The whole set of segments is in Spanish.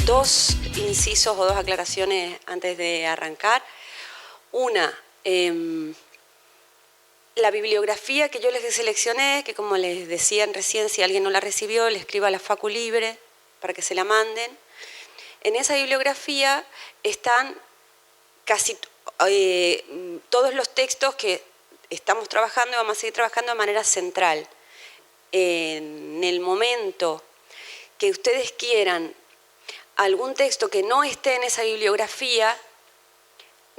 dos incisos o dos aclaraciones antes de arrancar. Una, la bibliografía que yo les seleccioné, que como les decían recién, si alguien no la recibió, le escriba a la Facu Libre para que se la manden. En esa bibliografía están casi todos los textos que estamos trabajando y vamos a seguir trabajando de manera central. En el momento que ustedes quieran algún texto que no esté en esa bibliografía,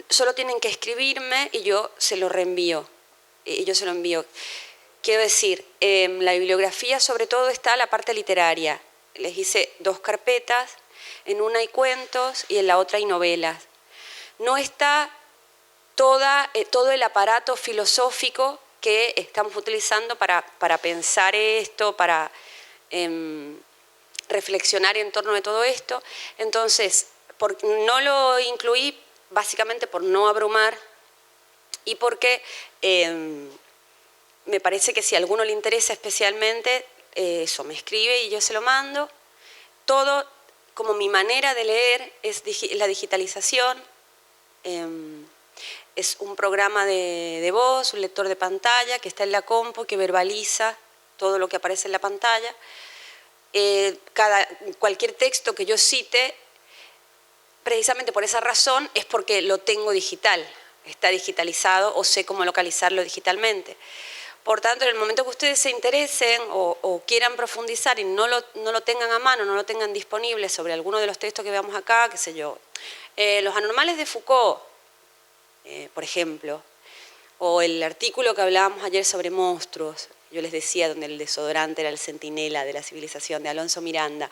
solo tienen que escribirme y yo se lo reenvío. Quiero decir, en la bibliografía sobre todo está la parte literaria. Les hice dos carpetas, en una hay cuentos y en la otra hay novelas. No está todo el aparato filosófico que estamos utilizando para pensar esto, para reflexionar en torno de todo esto. Entonces, no lo incluí básicamente por no abrumar y porque me parece que si a alguno le interesa especialmente, eso, me escribe y yo se lo mando. Todo, como mi manera de leer, es la digitalización. Es un programa de voz, un lector de pantalla que está en la compu, que verbaliza todo lo que aparece en la pantalla. Cualquier texto que yo cite, precisamente por esa razón, es porque lo tengo digital, está digitalizado o sé cómo localizarlo digitalmente. Por tanto, en el momento que ustedes se interesen o quieran profundizar y no lo tengan a mano, no lo tengan disponible sobre alguno de los textos que veamos acá, qué sé yo, Los anormales de Foucault, por ejemplo, o el artículo que hablábamos ayer sobre monstruos, yo les decía, donde el desodorante era el centinela de la civilización, de Alonso Miranda.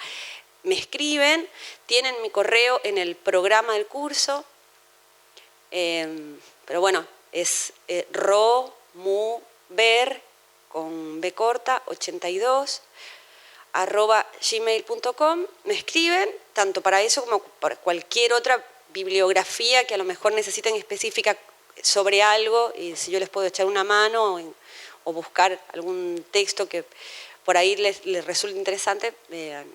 Me escriben, tienen mi correo en el programa del curso, pero bueno, es romuber, con B corta, 82, @gmail.com. Me escriben, tanto para eso como para cualquier otra bibliografía que a lo mejor necesiten específica sobre algo, y si yo les puedo echar una mano o buscar algún texto que por ahí les resulte interesante,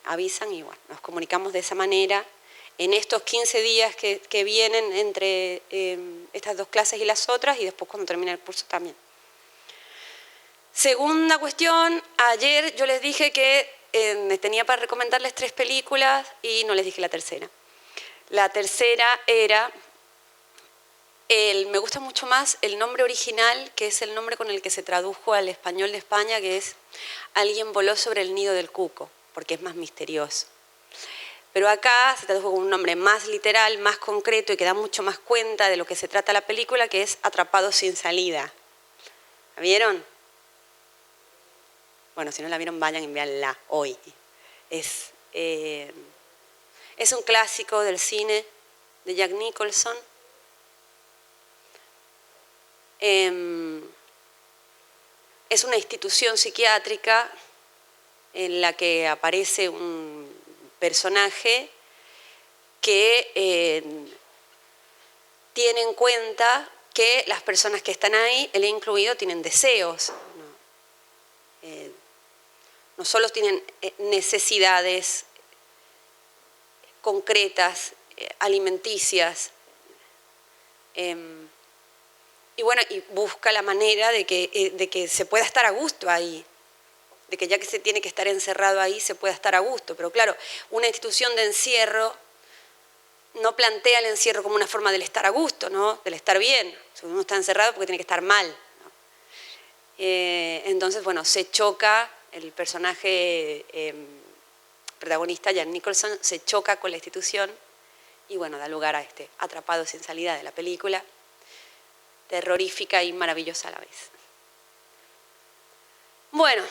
avisan y bueno, nos comunicamos de esa manera en estos 15 días que vienen entre estas dos clases y las otras, y después cuando termine el curso también. Segunda cuestión, ayer yo les dije que tenía para recomendarles 3 películas y no les dije la tercera. La tercera era, me gusta mucho más el nombre original, que es el nombre con el que se tradujo al español de España, que es Alguien voló sobre el nido del cuco, porque es más misterioso. Pero acá se tradujo con un nombre más literal, más concreto y que da mucho más cuenta de lo que se trata la película, que es Atrapados sin salida. ¿La vieron? Bueno, si no la vieron, vayan y véanla hoy. Es un clásico del cine de Jack Nicholson. Es una institución psiquiátrica en la que aparece un personaje que tiene en cuenta que las personas que están ahí, él incluido, tienen deseos. No solo tienen necesidades concretas, alimenticias, y bueno, y busca la manera de que se pueda estar a gusto ahí, de que ya que se tiene que estar encerrado ahí, se pueda estar a gusto. Pero claro, una institución de encierro no plantea el encierro como una forma del estar a gusto, ¿no? Del estar bien. Si uno está encerrado porque tiene que estar mal, ¿no? Entonces, bueno, se choca, el personaje protagonista, Jack Nicholson, se choca con la institución y bueno, da lugar a este Atrapado sin salida de la película, terrorífica y maravillosa a la vez. Bueno,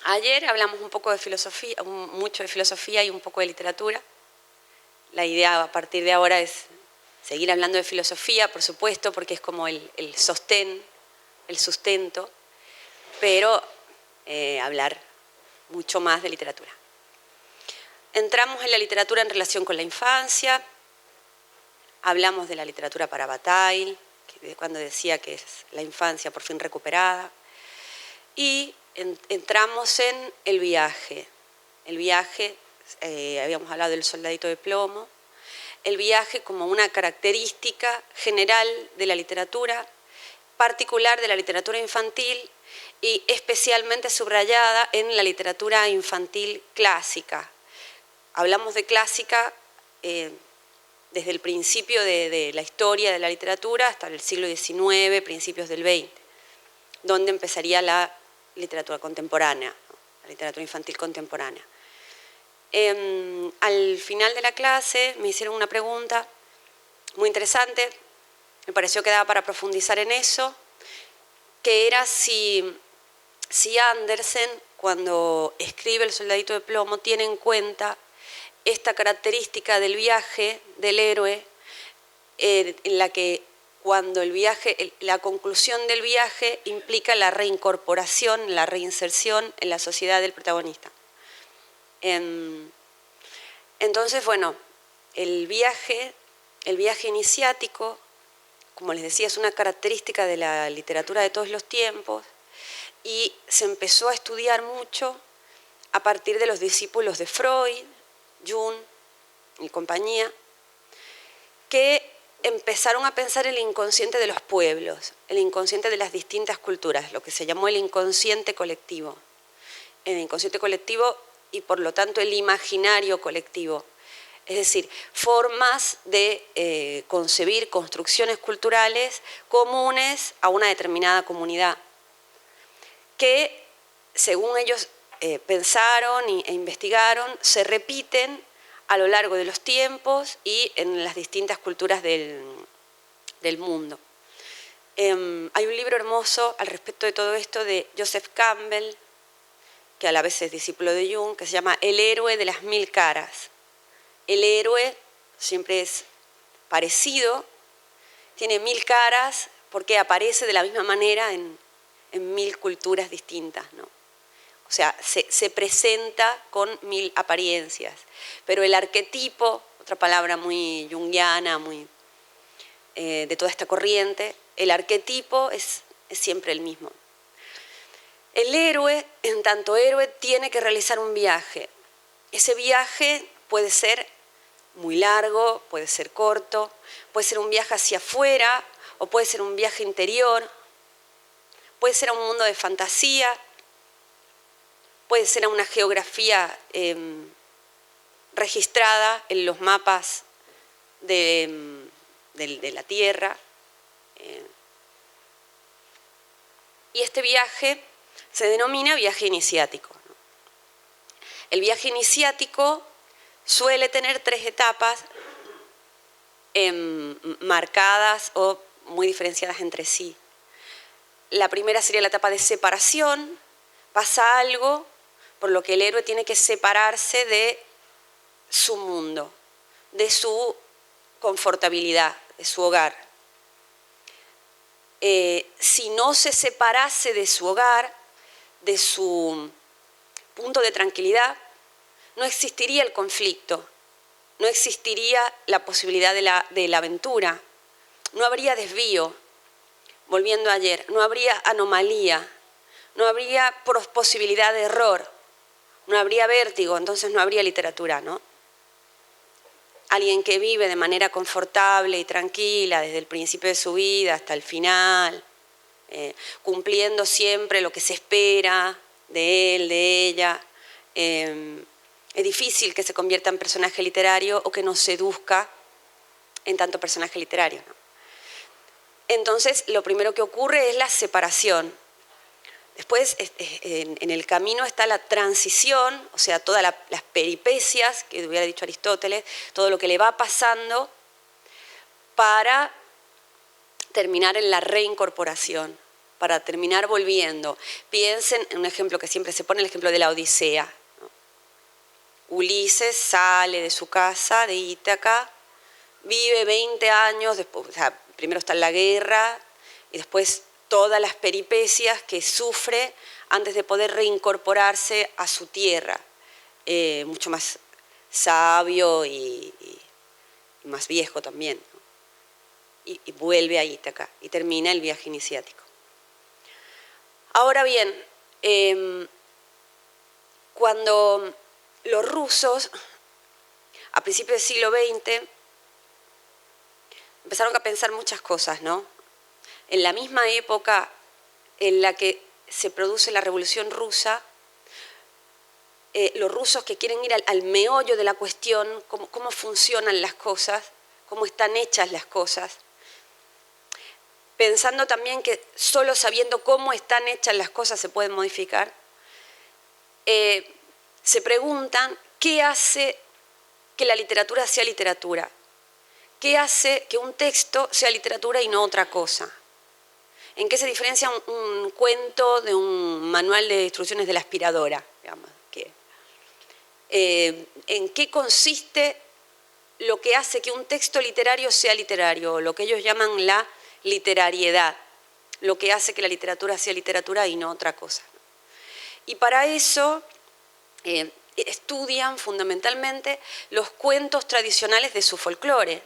ayer hablamos un poco de filosofía, mucho de filosofía y un poco de literatura. La idea a partir de ahora es seguir hablando de filosofía, por supuesto, porque es como el sostén, el sustento, pero hablar mucho más de literatura. Entramos en la literatura en relación con la infancia, hablamos de la literatura para Bataille, cuando decía que es la infancia por fin recuperada, y entramos en el viaje habíamos hablado del soldadito de plomo, el viaje como una característica general de la literatura, particular de la literatura infantil y especialmente subrayada en la literatura infantil clásica. Hablamos de clásica desde el principio de la historia de la literatura hasta el siglo XIX, principios del XX, donde empezaría la literatura contemporánea, la literatura infantil contemporánea. Al final de la clase me hicieron una pregunta muy interesante, me pareció que daba para profundizar en eso, que era si Andersen, cuando escribe El soldadito de plomo, tiene en cuenta esta característica del viaje del héroe, en la que cuando el viaje, la conclusión del viaje implica la reincorporación, la reinserción en la sociedad del protagonista. Entonces, bueno, el viaje iniciático, como les decía, es una característica de la literatura de todos los tiempos y se empezó a estudiar mucho a partir de los discípulos de Freud, Jung y compañía, que empezaron a pensar el inconsciente de los pueblos, el inconsciente de las distintas culturas, lo que se llamó el inconsciente colectivo. El inconsciente colectivo y por lo tanto el imaginario colectivo. Es decir, formas de concebir construcciones culturales comunes a una determinada comunidad, que según ellos pensaron e investigaron, se repiten a lo largo de los tiempos y en las distintas culturas del mundo. Hay un libro hermoso al respecto de todo esto de Joseph Campbell, que a la vez es discípulo de Jung, que se llama El héroe de las mil caras. El héroe siempre es parecido, tiene mil caras porque aparece de la misma manera en mil culturas distintas, ¿no? O sea, se presenta con mil apariencias. Pero el arquetipo, otra palabra muy junguiana, muy de toda esta corriente, el arquetipo es siempre el mismo. El héroe, en tanto héroe, tiene que realizar un viaje. Ese viaje puede ser muy largo, puede ser corto, puede ser un viaje hacia afuera o puede ser un viaje interior, puede ser a un mundo de fantasía, puede ser a una geografía registrada en los mapas de la Tierra. Y este viaje se denomina viaje iniciático. El viaje iniciático suele tener 3 etapas marcadas o muy diferenciadas entre sí. La primera sería la etapa de separación. Pasa algo por lo que el héroe tiene que separarse de su mundo, de su confortabilidad, de su hogar. Si no se separase de su hogar, de su punto de tranquilidad, no existiría el conflicto, no existiría la posibilidad de la aventura, no habría desvío, volviendo a ayer, no habría anomalía, no habría posibilidad de error, no habría vértigo, entonces no habría literatura, ¿no? Alguien que vive de manera confortable y tranquila desde el principio de su vida hasta el final, cumpliendo siempre lo que se espera de él, de ella. Es difícil que se convierta en personaje literario o que nos seduzca en tanto personaje literario, ¿no? Entonces, lo primero que ocurre es la separación. Después, en el camino está la transición, o sea, todas las peripecias, que hubiera dicho Aristóteles, todo lo que le va pasando para terminar en la reincorporación, para terminar volviendo. Piensen en un ejemplo que siempre se pone, el ejemplo de la Odisea, ¿no? Ulises sale de su casa de Ítaca, vive 20 años, después, o sea, primero está en la guerra y después todas las peripecias que sufre antes de poder reincorporarse a su tierra, mucho más sabio y más viejo también, ¿no? Y vuelve a Ítaca y termina el viaje iniciático. Ahora bien, cuando los rusos, a principios del siglo XX, empezaron a pensar muchas cosas, ¿no? En la misma época en la que se produce la Revolución Rusa, los rusos que quieren ir al meollo de la cuestión, cómo funcionan las cosas, cómo están hechas las cosas, pensando también que solo sabiendo cómo están hechas las cosas se pueden modificar, se preguntan qué hace que la literatura sea literatura, qué hace que un texto sea literatura y no otra cosa. ¿En qué se diferencia un cuento de un manual de instrucciones de la aspiradora? Digamos, ¿en qué consiste lo que hace que un texto literario sea literario? Lo que ellos llaman la literariedad, lo que hace que la literatura sea literatura y no otra cosa. Y para eso estudian fundamentalmente los cuentos tradicionales de su folclore,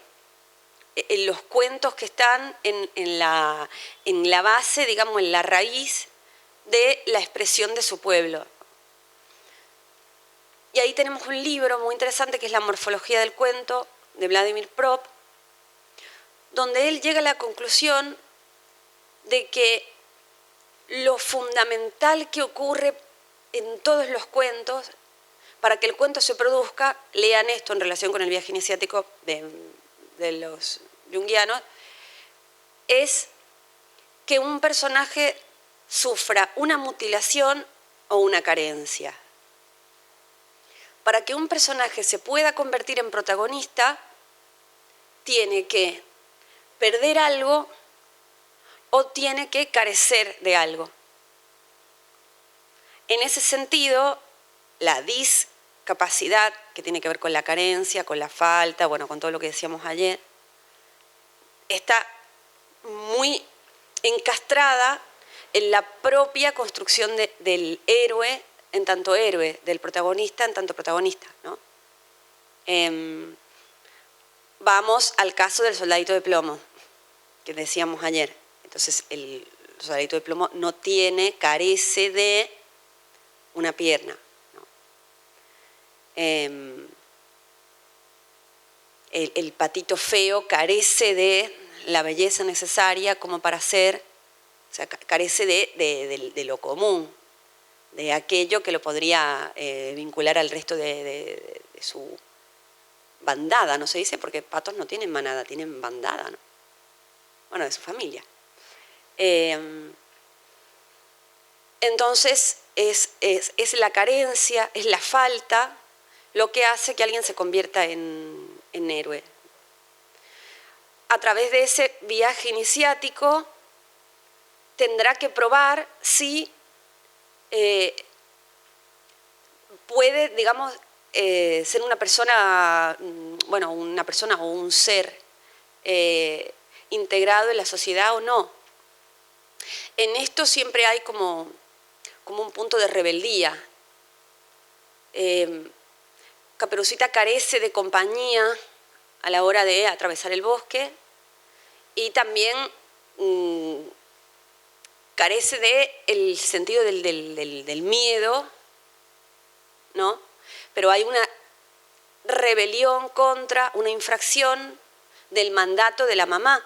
los cuentos que están en la base, digamos, en la raíz de la expresión de su pueblo. Y ahí tenemos un libro muy interesante que es La morfología del cuento, de Vladimir Prop, donde él llega a la conclusión de que lo fundamental que ocurre en todos los cuentos, para que el cuento se produzca, lean esto en relación con el viaje iniciático de los junguianos, es que un personaje sufra una mutilación o una carencia. Para que un personaje se pueda convertir en protagonista, tiene que perder algo o tiene que carecer de algo. En ese sentido, la discapacidad, que tiene que ver con la carencia, con la falta, bueno, con todo lo que decíamos ayer, está muy encastrada en la propia construcción del héroe en tanto héroe, del protagonista en tanto protagonista, ¿no? Vamos al caso del soldadito de plomo, que decíamos ayer. Entonces, el soldadito de plomo no tiene, carece de una pierna, ¿no? El patito feo carece de la belleza necesaria como para ser, o sea, carece de lo común, de aquello que lo podría vincular al resto de su bandada, no se dice, porque patos no tienen manada, tienen bandada, ¿no? Bueno, de su familia. Entonces, es la carencia, es la falta, lo que hace que alguien se convierta en héroe. A través de ese viaje iniciático, tendrá que probar si puede, digamos, ser una persona, bueno, una persona o un ser integrado en la sociedad o no. En esto siempre hay como un punto de rebeldía. Caperucita carece de compañía a la hora de atravesar el bosque y también carece del sentido del miedo, ¿no? Pero hay una rebelión contra una infracción del mandato de la mamá,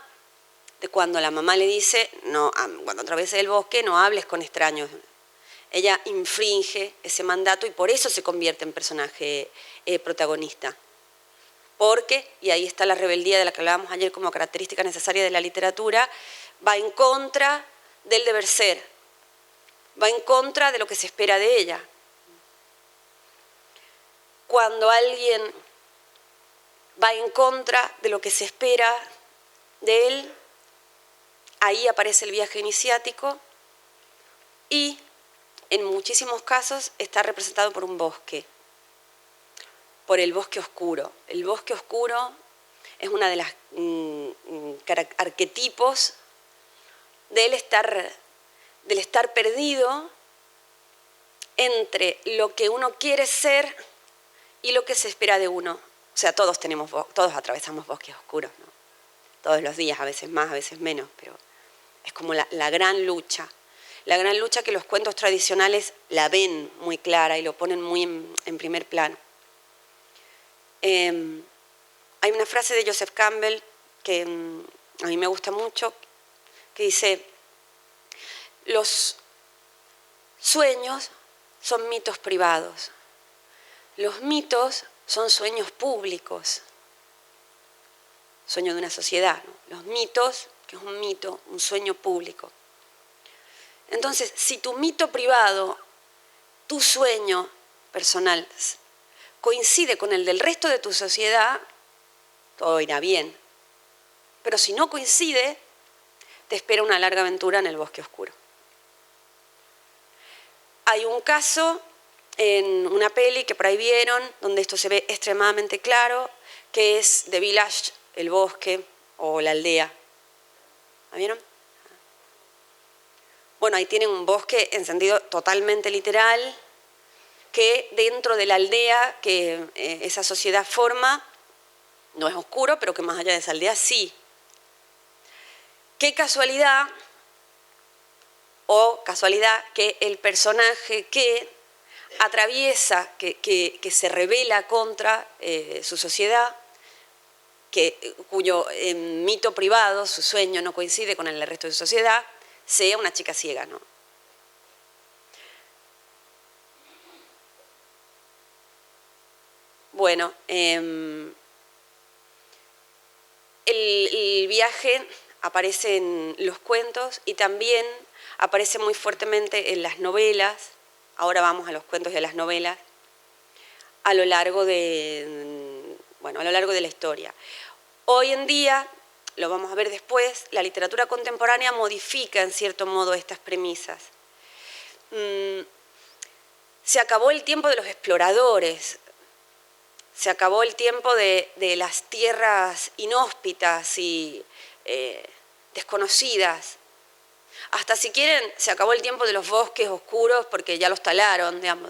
de cuando la mamá le dice, no, cuando atravieses el bosque no hables con extraños. Ella infringe ese mandato y por eso se convierte en personaje protagonista. Porque, y ahí está la rebeldía de la que hablábamos ayer como característica necesaria de la literatura, va en contra del deber ser, va en contra de lo que se espera de ella. Cuando alguien va en contra de lo que se espera de él, ahí aparece el viaje iniciático y en muchísimos casos está representado por un bosque, por el bosque oscuro. El bosque oscuro es una de las arquetipos del estar perdido entre lo que uno quiere ser y lo que se espera de uno. O sea, todos atravesamos bosques oscuros, ¿no? Todos los días, a veces más, a veces menos, pero es como la gran lucha. la gran lucha que los cuentos tradicionales la ven muy clara y lo ponen muy en primer plano. Hay una frase de Joseph Campbell que a mí me gusta mucho, que dice: los sueños son mitos privados, los mitos son sueños públicos, sueño de una sociedad, ¿no? Los mitos, que es un mito, un sueño público. Entonces, si tu mito privado, tu sueño personal, coincide con el del resto de tu sociedad, todo irá bien. Pero si no coincide, te espera una larga aventura en el bosque oscuro. Hay un caso en una peli que por ahí vieron, donde esto se ve extremadamente claro, que es The Village, el bosque o la aldea. ¿La vieron? Bueno, ahí tienen un bosque en sentido totalmente literal, que dentro de la aldea que esa sociedad forma, no es oscuro, pero que más allá de esa aldea sí. Qué casualidad, o casualidad, que el personaje que atraviesa, que se rebela contra su sociedad, cuyo mito privado, su sueño, no coincide con el del resto de su sociedad, sea una chica ciega, ¿no? Bueno, el viaje aparece en los cuentos y también aparece muy fuertemente en las novelas. Ahora vamos a los cuentos y a las novelas a lo largo de la historia. Hoy en día, lo vamos a ver después, la literatura contemporánea modifica en cierto modo estas premisas. Se acabó el tiempo de los exploradores, se acabó el tiempo de las tierras inhóspitas y desconocidas. Hasta si quieren, se acabó el tiempo de los bosques oscuros porque ya los talaron, digamos.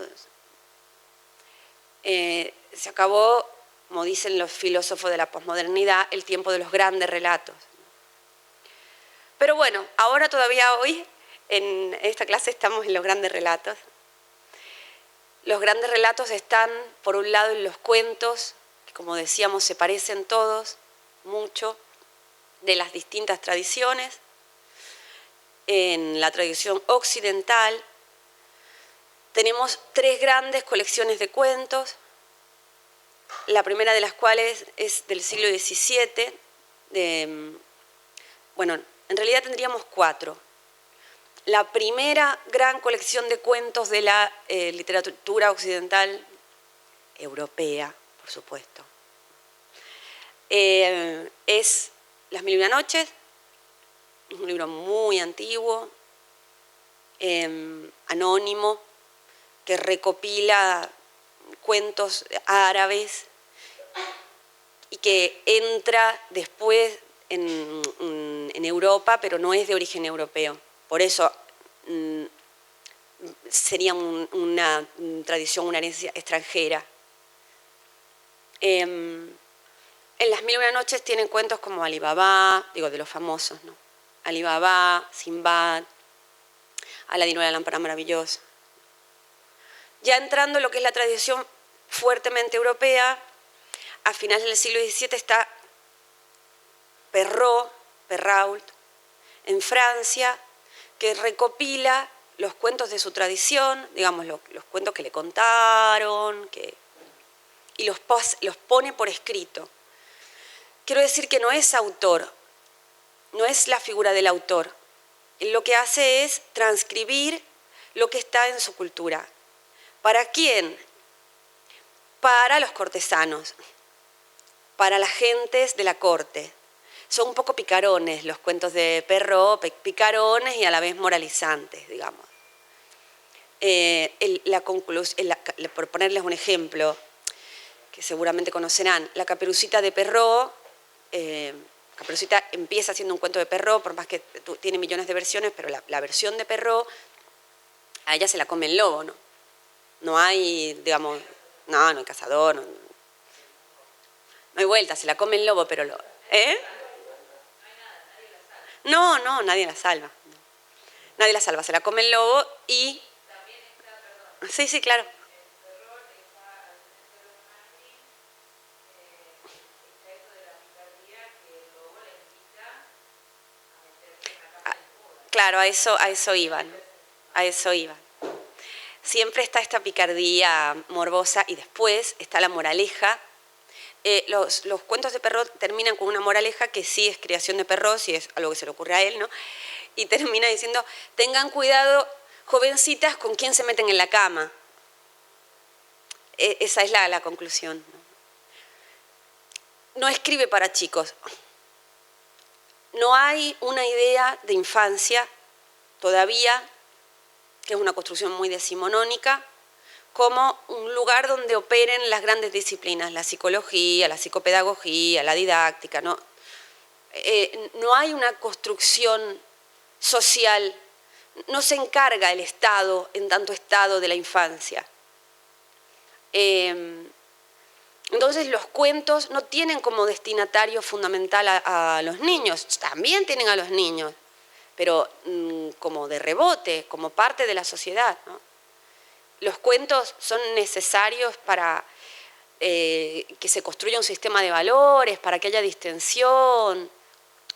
Se acabó, como dicen los filósofos de la posmodernidad, el tiempo de los grandes relatos. Pero bueno, ahora todavía hoy, en esta clase estamos en los grandes relatos. Los grandes relatos están, por un lado, en los cuentos, que como decíamos se parecen todos, mucho, de las distintas tradiciones. En la tradición occidental tenemos 3 grandes colecciones de cuentos, la primera de las cuales es del siglo XVII. Bueno, en realidad tendríamos 4. La primera gran colección de cuentos de la literatura occidental europea, por supuesto, es Las Mil y una Noches. Es un libro muy antiguo, anónimo, que recopila cuentos árabes y que entra después en Europa, pero no es de origen europeo. Por eso sería una tradición, una herencia extranjera. En Las Mil y una Noches tienen cuentos como Alí Baba, digo, de los famosos, ¿no? Alí Baba, Sinbad, Aladino de la lámpara maravillosa. Ya entrando en lo que es la tradición fuertemente europea, a finales del siglo XVII está Perrault, en Francia, que recopila los cuentos de su tradición, digamos, los cuentos que le contaron, y los pone por escrito. Quiero decir que no es autor, no es la figura del autor. Él lo que hace es transcribir lo que está en su cultura. ¿Para quién? Para los cortesanos, para las gentes de la corte. Son un poco picarones los cuentos de Perrault, picarones y a la vez moralizantes, digamos. Por ponerles un ejemplo, que seguramente conocerán, La Caperucita de Perrault. Caperucita empieza siendo un cuento de Perrault, por más que tiene millones de versiones, pero la versión de Perrault, a ella se la come el lobo, ¿no? No hay, digamos, no hay cazador, no hay vuelta, se la come el lobo, pero No, nadie la salva. Nadie la salva, se la come el lobo y... Sí, sí, claro. Claro, a eso iban, a eso iban. Siempre está esta picardía morbosa y después está la moraleja. Los cuentos de Perrault terminan con una moraleja que sí es creación de Perrault, si es algo que se le ocurre a él, ¿no? Y termina diciendo, tengan cuidado, jovencitas, con quién se meten en la cama. Esa es la conclusión. No escribe para chicos. No hay una idea de infancia todavía, que es una construcción muy decimonónica, como un lugar donde operen las grandes disciplinas, la psicología, la psicopedagogía, la didáctica. No hay una construcción social, no se encarga el Estado, en tanto Estado, de la infancia. Entonces los cuentos no tienen como destinatario fundamental a los niños, también tienen a los niños, pero como de rebote, como parte de la sociedad, ¿no? Los cuentos son necesarios para que se construya un sistema de valores, para que haya distensión,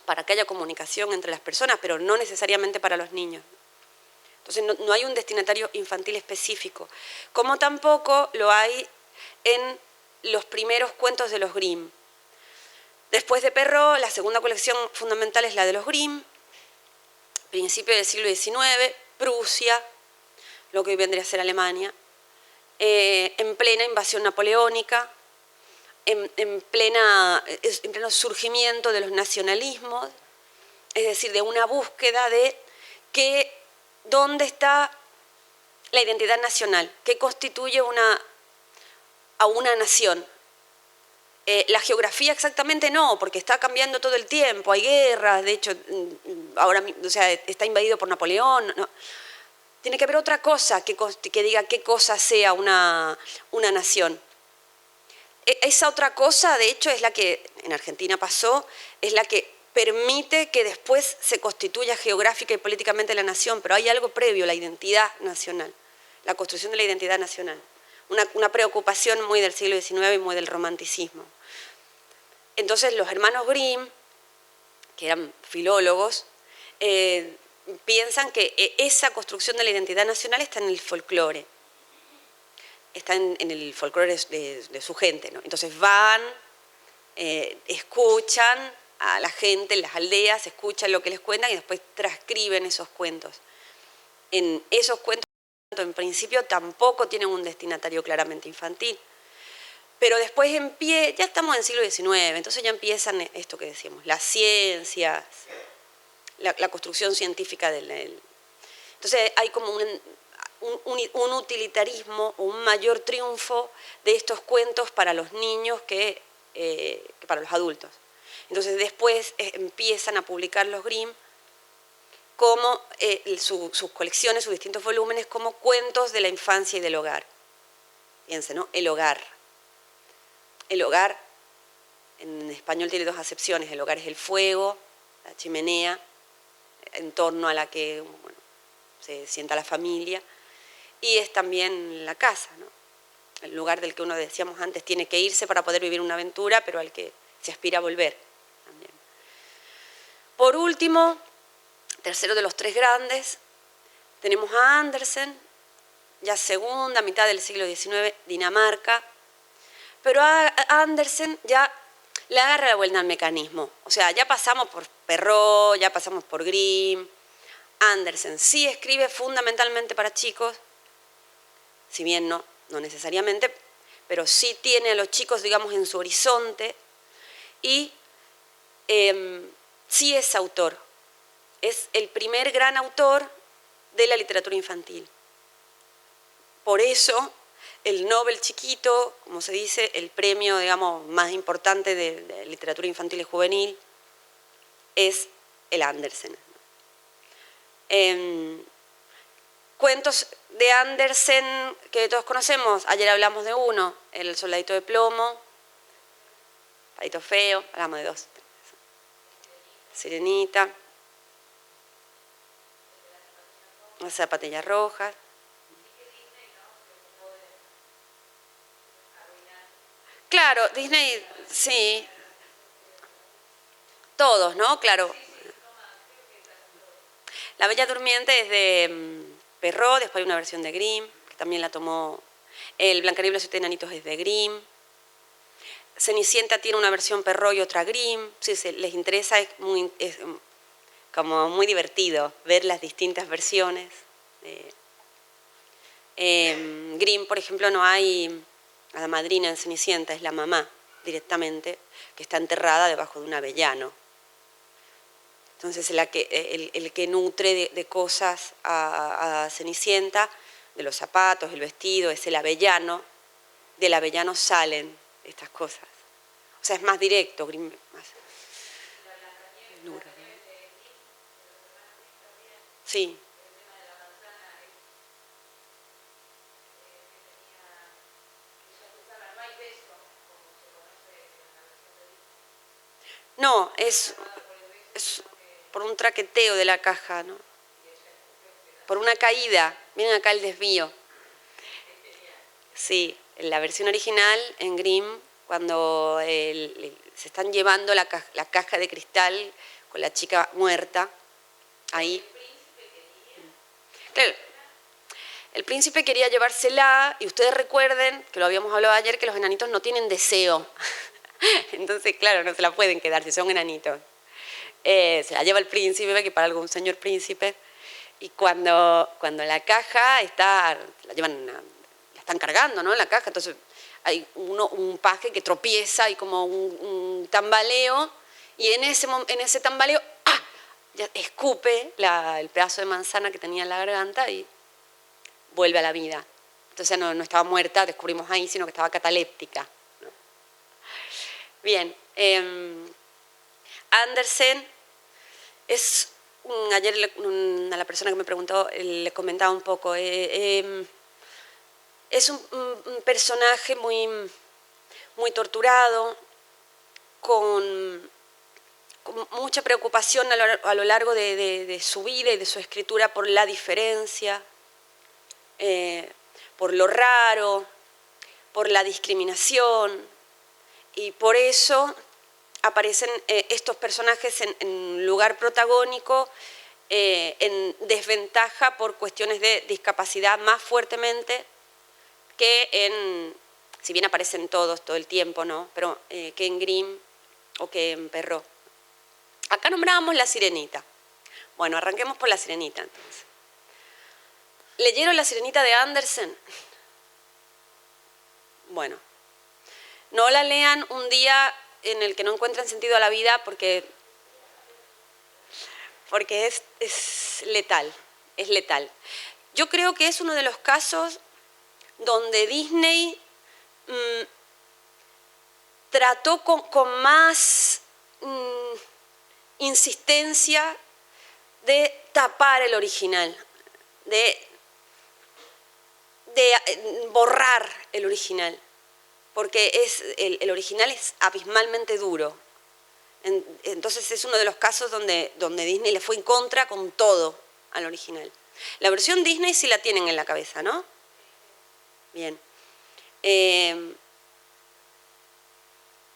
para que haya comunicación entre las personas, pero no necesariamente para los niños. Entonces no hay un destinatario infantil específico, como tampoco lo hay en los primeros cuentos de los Grimm. Después de Perrault, la segunda colección fundamental es la de los Grimm, principio del siglo XIX, Prusia, lo que hoy vendría a ser Alemania, en plena invasión napoleónica, en pleno surgimiento de los nacionalismos, es decir, de una búsqueda de dónde está la identidad nacional, qué constituye a una nación. La geografía exactamente no, porque está cambiando todo el tiempo, hay guerras, de hecho, ahora está invadido por Napoleón. No. Tiene que haber otra cosa que diga qué cosa sea una nación. Esa otra cosa, de hecho, es la que en Argentina pasó, es la que permite que después se constituya geográfica y políticamente la nación, pero hay algo previo, la identidad nacional, la construcción de la identidad nacional. Una preocupación muy del siglo XIX y muy del romanticismo. Entonces los hermanos Grimm, que eran filólogos, piensan que esa construcción de la identidad nacional está en el folclore, está en el folclore de su gente, ¿no? Entonces van, escuchan a la gente en las aldeas, escuchan lo que les cuentan y después transcriben esos cuentos. En esos cuentos, en principio, tampoco tienen un destinatario claramente infantil. Pero después ya estamos en el siglo XIX, entonces ya empiezan esto que decíamos, las ciencias, la construcción científica Entonces hay como un utilitarismo, un mayor triunfo de estos cuentos para los niños que para los adultos. Entonces después empiezan a publicar los Grimm como sus colecciones, sus distintos volúmenes, como cuentos de la infancia y del hogar. Fíjense, ¿no? El hogar. El hogar, en español tiene dos acepciones. El hogar es el fuego, la chimenea, en torno a la que se sienta la familia, y es también la casa, ¿no? El lugar del que uno, decíamos antes, tiene que irse para poder vivir una aventura, pero al que se aspira a volver también. Por último, tercero de los tres grandes, tenemos a Andersen, ya segunda mitad del siglo XIX, Dinamarca, pero a Andersen ya le agarra la vuelta al mecanismo. O sea, ya pasamos por Perrault, ya pasamos por Grimm. Andersen sí escribe fundamentalmente para chicos, si bien no necesariamente, pero sí tiene a los chicos, digamos, en su horizonte, y sí es autor. Es el primer gran autor de la literatura infantil. Por eso, el Nobel chiquito, como se dice, el premio, digamos, más importante de literatura infantil y juvenil, es el Andersen. Cuentos de Andersen que todos conocemos, ayer hablamos de uno, El soldadito de plomo, Patito Feo, hablamos de dos, Sirenita, Las zapatillas rojas. Claro, Disney, sí. Todos, ¿no? Claro. La Bella Durmiente es de Perrault, después hay una versión de Grimm, que también la tomó. El Blancanieves y los 7 enanitos es de Grimm. Cenicienta tiene una versión Perrault y otra Grimm. Si les interesa, es como muy divertido ver las distintas versiones. Grimm, por ejemplo, no hay a la madrina en Cenicienta, es la mamá directamente, que está enterrada debajo de un avellano. Entonces el que nutre de cosas a Cenicienta, de los zapatos, el vestido, es el avellano. Del avellano salen estas cosas. O sea, es más directo, más duro. Sí. No, es por un traqueteo de la caja, ¿no? Por una caída. Miren acá el desvío. Sí, en la versión original, en Grimm, cuando se están llevando la caja de cristal con la chica muerta, ahí. Claro, el príncipe quería llevársela, y ustedes recuerden, que lo habíamos hablado ayer, que los enanitos no tienen deseo. Entonces, claro, no se la pueden quedar si son enanitos. Se la lleva el príncipe, que para algo un señor príncipe, y cuando la caja está, la están cargando, ¿no? En la caja, entonces hay un paje que tropieza y como un tambaleo, y en ese tambaleo, ¡ah!, ya escupe el pedazo de manzana que tenía en la garganta y vuelve a la vida. Entonces no estaba muerta, descubrimos ahí, sino que estaba cataléptica, ¿no? Bien, Andersen es, ayer a la persona que me preguntó le comentaba un poco, es un personaje muy, muy torturado, con mucha preocupación a lo largo de su vida y de su escritura por la diferencia, por lo raro, por la discriminación, y por eso aparecen estos personajes en lugar protagónico, en desventaja por cuestiones de discapacidad más fuertemente que si bien aparecen todos todo el tiempo, ¿no?, pero que en Grimm o que en Perrault. Acá nombrábamos La Sirenita. Bueno, arranquemos por La Sirenita entonces. ¿Leyeron La Sirenita de Andersen? Bueno, no la lean un día en el que no encuentren sentido a la vida, porque es letal, es letal. Yo creo que es uno de los casos donde Disney trató con más insistencia de tapar el original, de borrar el original, porque el original es abismalmente duro. Entonces es uno de los casos donde Disney le fue en contra con todo al original. La versión Disney sí la tienen en la cabeza, ¿no? Bien.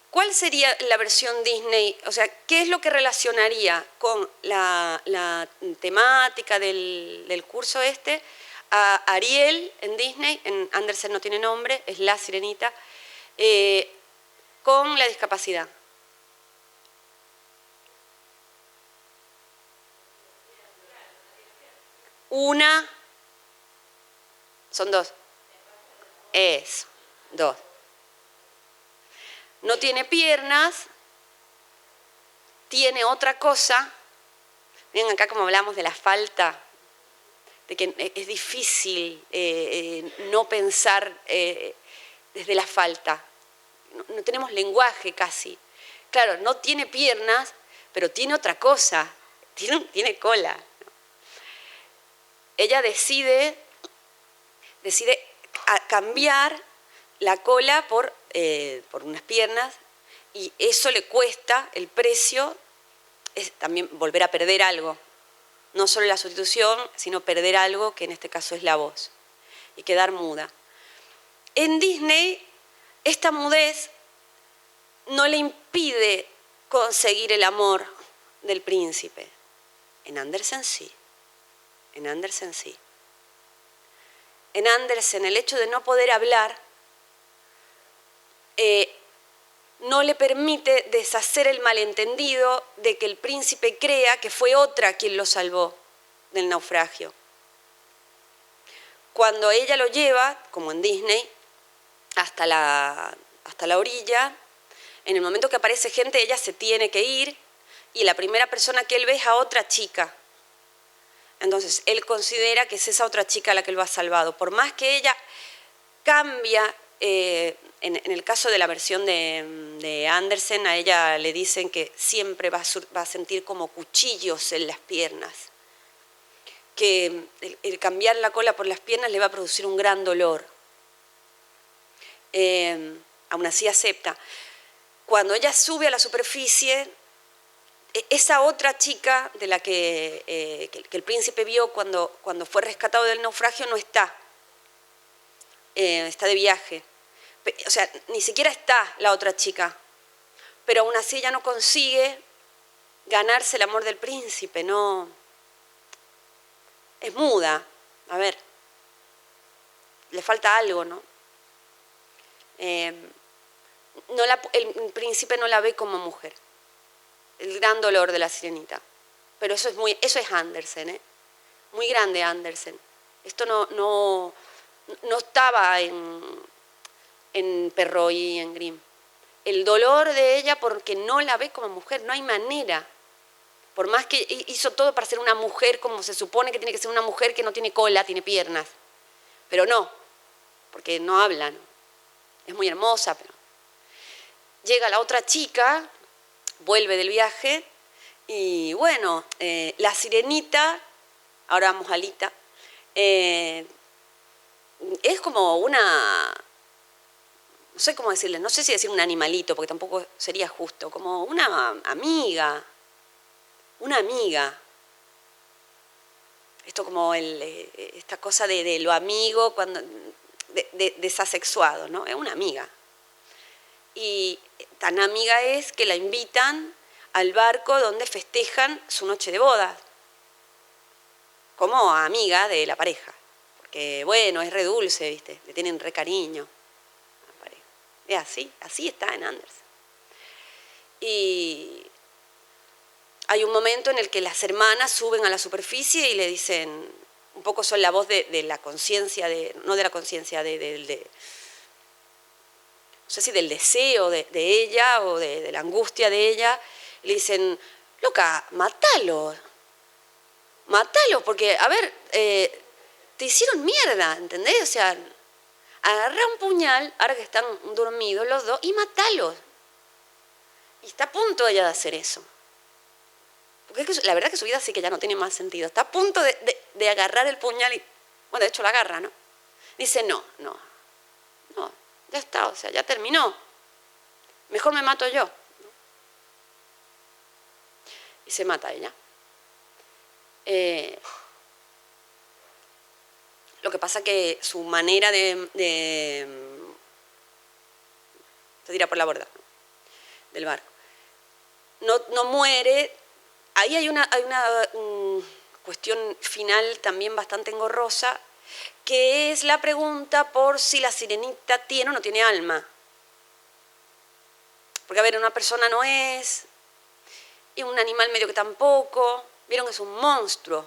¿Cuál sería la versión Disney? O sea, ¿qué es lo que relacionaría con la temática del curso este a Ariel en Disney? En Andersen no tiene nombre, es La Sirenita, con la discapacidad? Una, son dos. Eso, dos. No tiene piernas, tiene otra cosa. Miren acá como hablamos de la falta, de que es difícil no pensar desde la falta. No tenemos lenguaje casi. Claro, no tiene piernas, pero tiene otra cosa, tiene cola. Ella decide cambiar la cola por unas piernas, y eso le cuesta, el precio es también volver a perder algo. No solo la sustitución, sino perder algo, que en este caso es la voz, y quedar muda. En Disney, esta mudez no le impide conseguir el amor del príncipe. En Andersen sí. En Andersen sí. En Andersen el hecho de no poder hablar no le permite deshacer el malentendido de que el príncipe crea que fue otra quien lo salvó del naufragio. Cuando ella lo lleva, como en Disney, hasta la orilla, en el momento que aparece gente, ella se tiene que ir y la primera persona que él ve es a otra chica. Entonces, él considera que es esa otra chica la que lo ha salvado. Por más que ella cambia, en el caso de la versión de Andersen, a ella le dicen que siempre va a sentir como cuchillos en las piernas, que el cambiar la cola por las piernas le va a producir un gran dolor. Aún así acepta. Cuando ella sube a la superficie, esa otra chica de la que el príncipe vio cuando fue rescatado del naufragio no está. Está de viaje. O sea, ni siquiera está la otra chica. Pero aún así ella no consigue ganarse el amor del príncipe, no. Es muda. A ver, le falta algo, ¿no? El príncipe no la ve como mujer. El gran dolor de la sirenita. Pero eso es Andersen, ¿eh? Muy grande Andersen. Esto no estaba en Perrault y en Grimm. El dolor de ella porque no la ve como mujer, no hay manera. Por más que hizo todo para ser una mujer como se supone que tiene que ser una mujer que no tiene cola, tiene piernas. Pero no, porque no habla, ¿no? Es muy hermosa, pero... Llega la otra chica, vuelve del viaje, y bueno, la sirenita, ahora vamos a Lita, es como una... No sé cómo decirle, no sé si decir un animalito, porque tampoco sería justo, como una amiga. Una amiga. Esto como esta cosa de lo amigo, desasexuado, ¿no? Es una amiga. Y tan amiga es que la invitan al barco donde festejan su noche de bodas. Como amiga de la pareja. Porque, bueno, es re dulce, ¿viste? Le tienen re cariño. Es así está en Andersen. Y hay un momento en el que las hermanas suben a la superficie y le dicen, un poco son la voz de la conciencia, no de la conciencia, no sé si del deseo de ella o de la angustia de ella, le dicen, loca, matalo, porque, a ver, te hicieron mierda, ¿entendés? O sea, agarra un puñal, ahora que están dormidos los dos, y matalos. Y está a punto ella de hacer eso. Porque la verdad que su vida sí que ya no tiene más sentido. Está a punto de agarrar el puñal y... Bueno, de hecho la agarra, ¿no? Dice, no, ya está, o sea, ya terminó. Mejor me mato yo. Y se mata ella. Lo que pasa que su manera se tira por la borda, ¿no? Del barco. No muere. Ahí hay una cuestión final también bastante engorrosa, que es la pregunta por si la sirenita tiene o no tiene alma. Porque, a ver, una persona no es, y un animal medio que tampoco. Vieron que es un monstruo.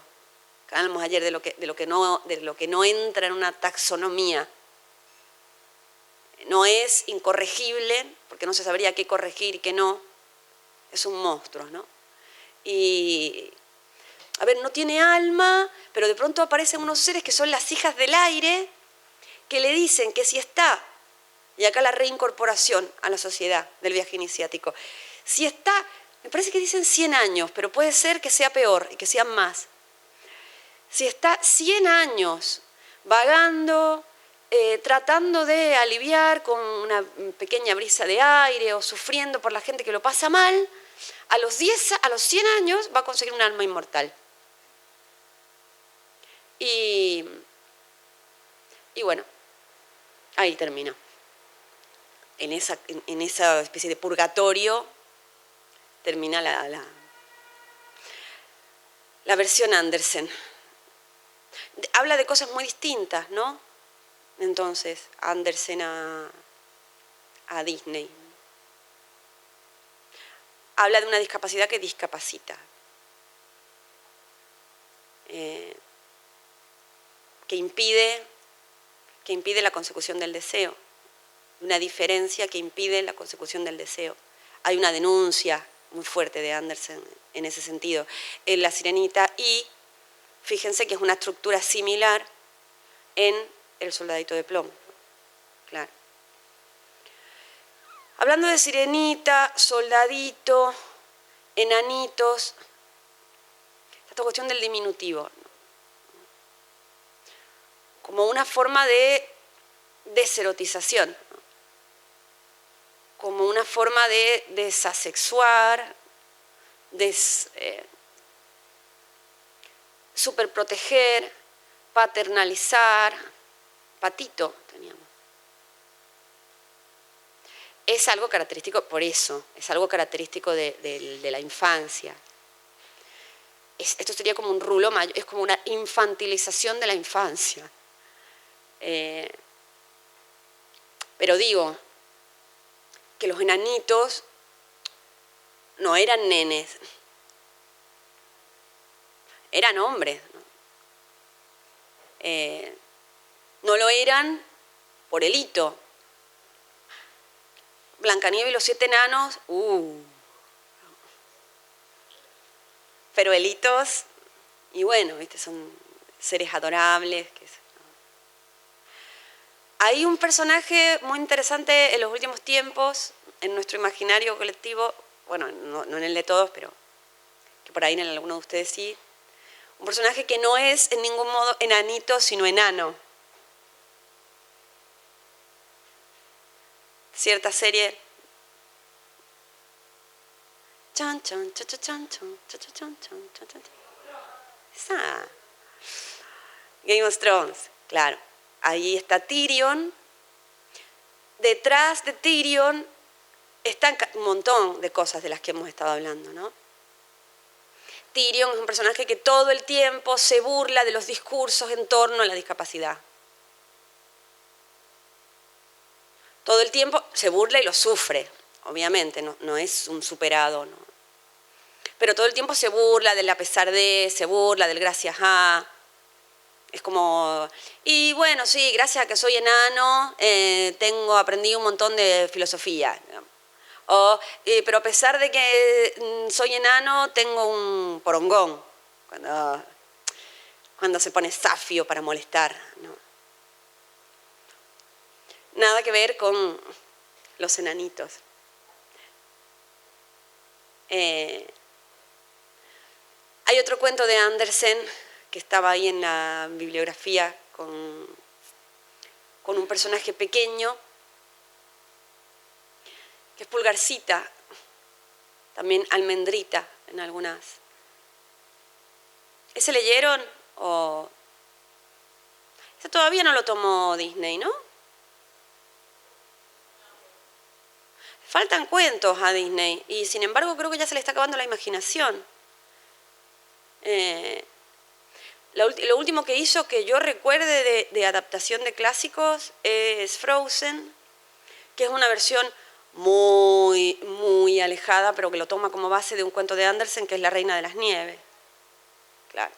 Hablamos ayer de lo que no entra en una taxonomía. No es incorregible, porque no se sabría qué corregir y qué no. Es un monstruo, ¿no? Y, a ver, no tiene alma, pero de pronto aparecen unos seres que son las hijas del aire, que le dicen que si está, y acá la reincorporación a la sociedad del viaje iniciático, si está, me parece que dicen 100 años, pero puede ser que sea peor y que sean más. Si está 100 años vagando, tratando de aliviar con una pequeña brisa de aire o sufriendo por la gente que lo pasa mal, a los 100 años va a conseguir un alma inmortal. bueno, ahí termina. En esa especie de purgatorio termina la versión Andersen. Habla de cosas muy distintas, ¿no? Entonces, Andersen a Disney. Habla de una discapacidad que discapacita. Que impide la consecución del deseo. Una diferencia que impide la consecución del deseo. Hay una denuncia muy fuerte de Andersen en ese sentido. En La Sirenita, y fíjense que es una estructura similar en El Soldadito de Plomo. Claro. Hablando de Sirenita, soldadito, enanitos, esta cuestión del diminutivo, ¿no? Como una forma de deserotización, ¿no? Como una forma de desasexuar, superproteger, paternalizar. Patito teníamos. Es algo característico, por eso, es algo característico de la infancia. Esto sería como un rulo mayor, es como una infantilización de la infancia. Pero digo que los enanitos no eran nenes, eran hombres. No lo eran por el hito. Blancanieves y los 7 enanos, pero helitos, y bueno, ¿viste? Son seres adorables. Hay un personaje muy interesante en los últimos tiempos, en nuestro imaginario colectivo, bueno, no en el de todos, pero que por ahí en alguno de ustedes sí, un personaje que no es en ningún modo enanito, sino enano. Cierta serie. Esa. Game of Thrones, claro. Ahí está Tyrion. Detrás de Tyrion están un montón de cosas de las que hemos estado hablando, ¿no? Tyrion es un personaje que todo el tiempo se burla de los discursos en torno a la discapacidad. Todo el tiempo se burla y lo sufre, obviamente, no es un superado, ¿no? Pero todo el tiempo se burla del a pesar de, se burla del gracias a. Es como, y bueno, sí, gracias a que soy enano, aprendí un montón de filosofía. O, pero a pesar de que soy enano, tengo un porongón, cuando se pone zafio para molestar, ¿no? Nada que ver con los enanitos. Hay otro cuento de Andersen que estaba ahí en la bibliografía con un personaje pequeño, que es Pulgarcita, también Almendrita en algunas. ¿Ese leyeron? O ese todavía no lo tomó Disney, ¿no? Faltan cuentos a Disney y sin embargo creo que ya se le está acabando la imaginación. Lo último que hizo que yo recuerde de adaptación de clásicos es Frozen, que es una versión muy, muy alejada, pero que lo toma como base de un cuento de Andersen, que es La Reina de las Nieves. Claro.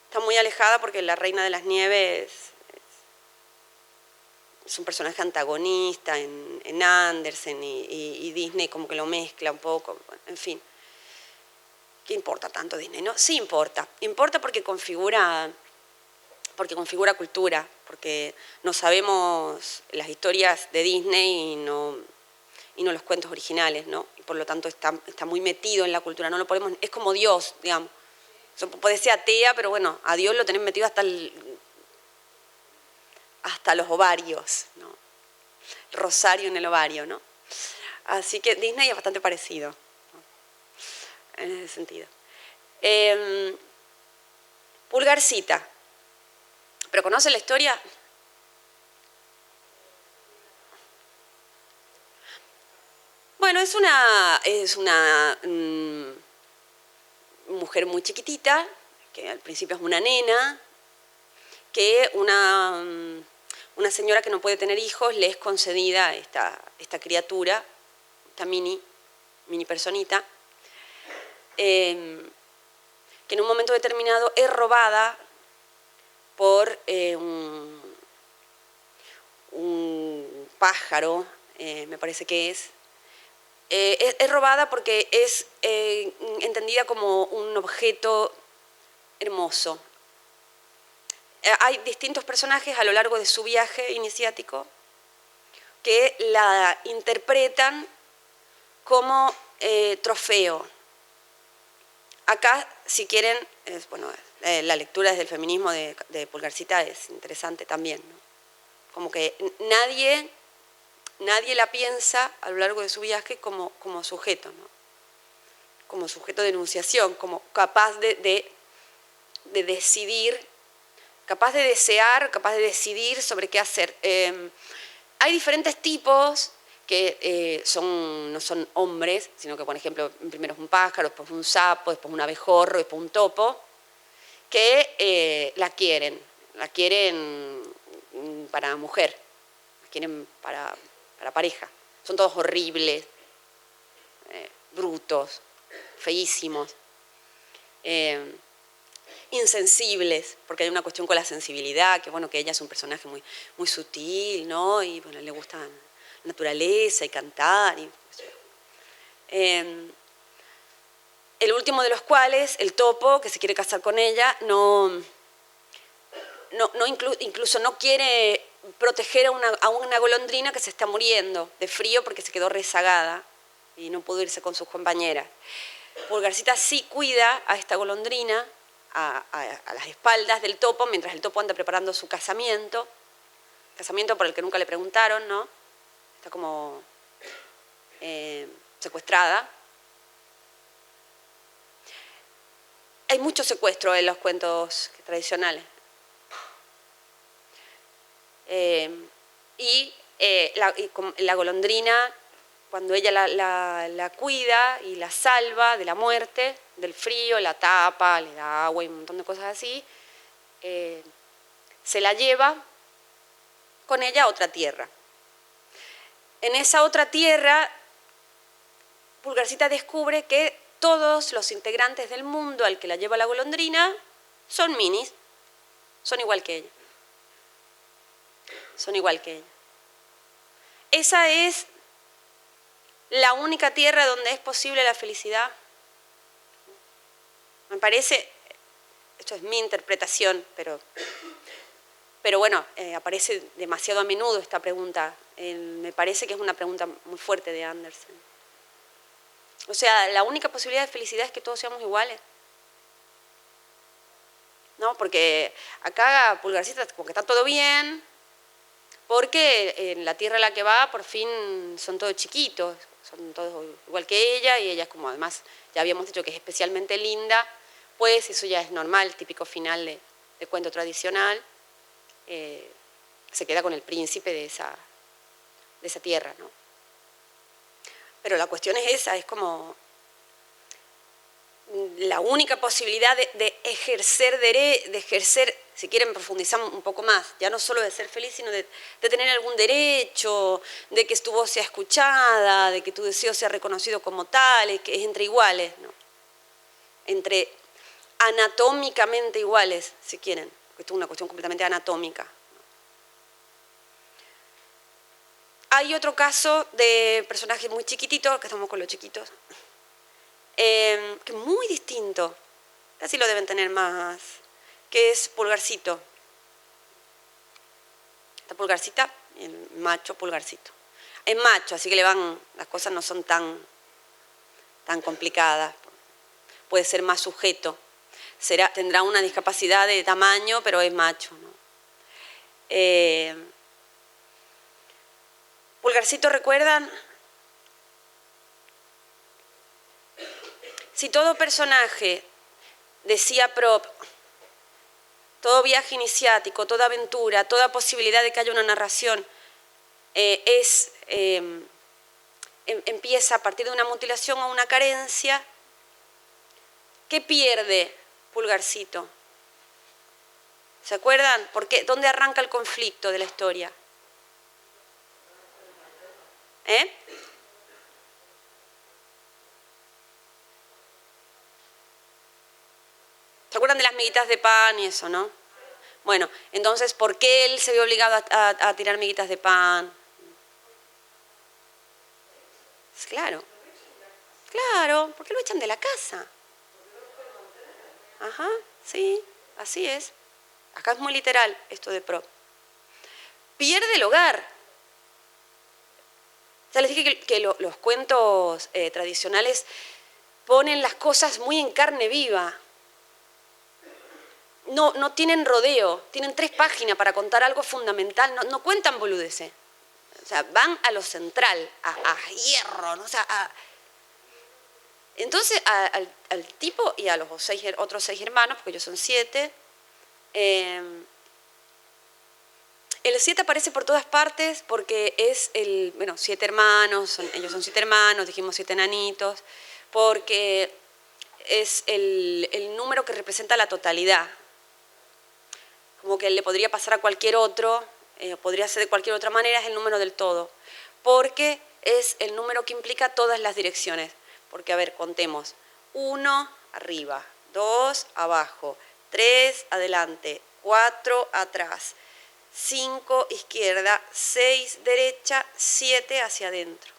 Está muy alejada porque La Reina de las Nieves es un personaje antagonista en Andersen y Disney como que lo mezcla un poco, en fin. ¿Qué importa tanto Disney? ¿No? Sí importa. Importa porque configura cultura, porque no sabemos las historias de Disney y no los cuentos originales, ¿no? Y por lo tanto está muy metido en la cultura. No lo podemos, es como Dios, digamos. Eso puede ser atea, pero bueno, a Dios lo tenés metido hasta los ovarios, ¿no? Rosario en el ovario, ¿no? Así que Disney es bastante parecido, ¿no? En ese sentido. Pulgarcita. ¿Pero conocen la historia? Bueno, es una mujer muy chiquitita, que al principio es una nena, que una señora que no puede tener hijos le es concedida esta criatura, esta mini personita, que en un momento determinado es robada por un pájaro, me parece que es robada porque es entendida como un objeto hermoso. Hay distintos personajes a lo largo de su viaje iniciático que la interpretan como trofeo. Acá, si quieren, la lectura desde el feminismo de Pulgarcita es interesante también, ¿no? Como que nadie la piensa a lo largo de su viaje como sujeto, ¿no? Como sujeto de enunciación, como capaz de decidir, capaz de desear, capaz de decidir sobre qué hacer. Hay diferentes tipos que no son hombres, sino que, por ejemplo, primero es un pájaro, después un sapo, después un abejorro, después un topo, que la quieren para mujer, la quieren para pareja. Son todos horribles, brutos, feísimos, insensibles, porque hay una cuestión con la sensibilidad, que ella es un personaje muy, muy sutil, ¿no? Y le gusta la naturaleza y cantar. El último de los cuales, el topo, que se quiere casar con ella, incluso no quiere proteger a una golondrina que se está muriendo de frío porque se quedó rezagada y no pudo irse con sus compañeras. Pulgarcita sí cuida a esta golondrina a las espaldas del topo, mientras el topo anda preparando su casamiento por el que nunca le preguntaron, ¿no? Está como secuestrada. Hay mucho secuestro en los cuentos tradicionales. Y la golondrina, cuando ella la cuida y la salva de la muerte, del frío, la tapa, le da agua y un montón de cosas así, se la lleva con ella a otra tierra. En esa otra tierra, Pulgarcita descubre que todos los integrantes del mundo al que la lleva la golondrina son minis, son igual que ella. Son igual que ella. Esa es la única tierra donde es posible la felicidad. Me parece, esto es mi interpretación, pero bueno, aparece demasiado a menudo esta pregunta. Me parece que es una pregunta muy fuerte de Andersen. O sea, la única posibilidad de felicidad es que todos seamos iguales, ¿no? Porque acá Pulgarcita como que está todo bien, porque en la tierra a la que va, por fin, son todos chiquitos, son todos igual que ella, y ella es como, además, ya habíamos dicho que es especialmente linda, pues eso ya es normal, típico final de cuento tradicional, se queda con el príncipe de esa tierra, ¿no? Pero la cuestión es esa, es como la única posibilidad de ejercer, si quieren profundizar un poco más, ya no solo de ser feliz, sino de tener algún derecho, de que tu voz sea escuchada, de que tu deseo sea reconocido como tal, que es entre iguales, ¿no? Entre anatómicamente iguales, si quieren, porque esto es una cuestión completamente anatómica. Hay otro caso de personaje muy chiquitito, que estamos con los chiquitos, que es muy distinto, así lo deben tener más, que es Pulgarcito. Esta Pulgarcita y el macho Pulgarcito. Es macho, así que las cosas no son tan complicadas. Puede ser más sujeto. Tendrá una discapacidad de tamaño, pero es macho, ¿no? Pulgarcito, ¿recuerdan? Si todo personaje, decía Propp, todo viaje iniciático, toda aventura, toda posibilidad de que haya una narración es empieza a partir de una mutilación o una carencia. ¿Qué pierde Pulgarcito? ¿Se acuerdan? ¿Dónde arranca el conflicto de la historia? ¿Se acuerdan de las miguitas de pan y eso, no? Bueno, entonces, ¿por qué él se vio obligado a tirar miguitas de pan? Claro. Claro, ¿por qué lo echan de la casa? Ajá, sí, así es. Acá es muy literal esto de Propp. Pierde el hogar. Ya les dije que los cuentos tradicionales ponen las cosas muy en carne viva. No tienen rodeo, tienen 3 páginas para contar algo fundamental, no cuentan boludeces. O sea, van a lo central, a hierro, ¿no? O sea, Entonces al tipo y a los otros 6 hermanos, porque ellos son 7, el 7 aparece por todas partes porque es 7 hermanos, ellos son 7 hermanos, dijimos 7 enanitos, porque es el número que representa la totalidad. Como que le podría pasar a cualquier otro, podría ser de cualquier otra manera, es el número del todo. Porque es el número que implica todas las direcciones. Porque, a ver, contemos. 1 arriba, 2 abajo, 3 adelante, 4 atrás, 5 izquierda, 6 derecha, 7 hacia adentro.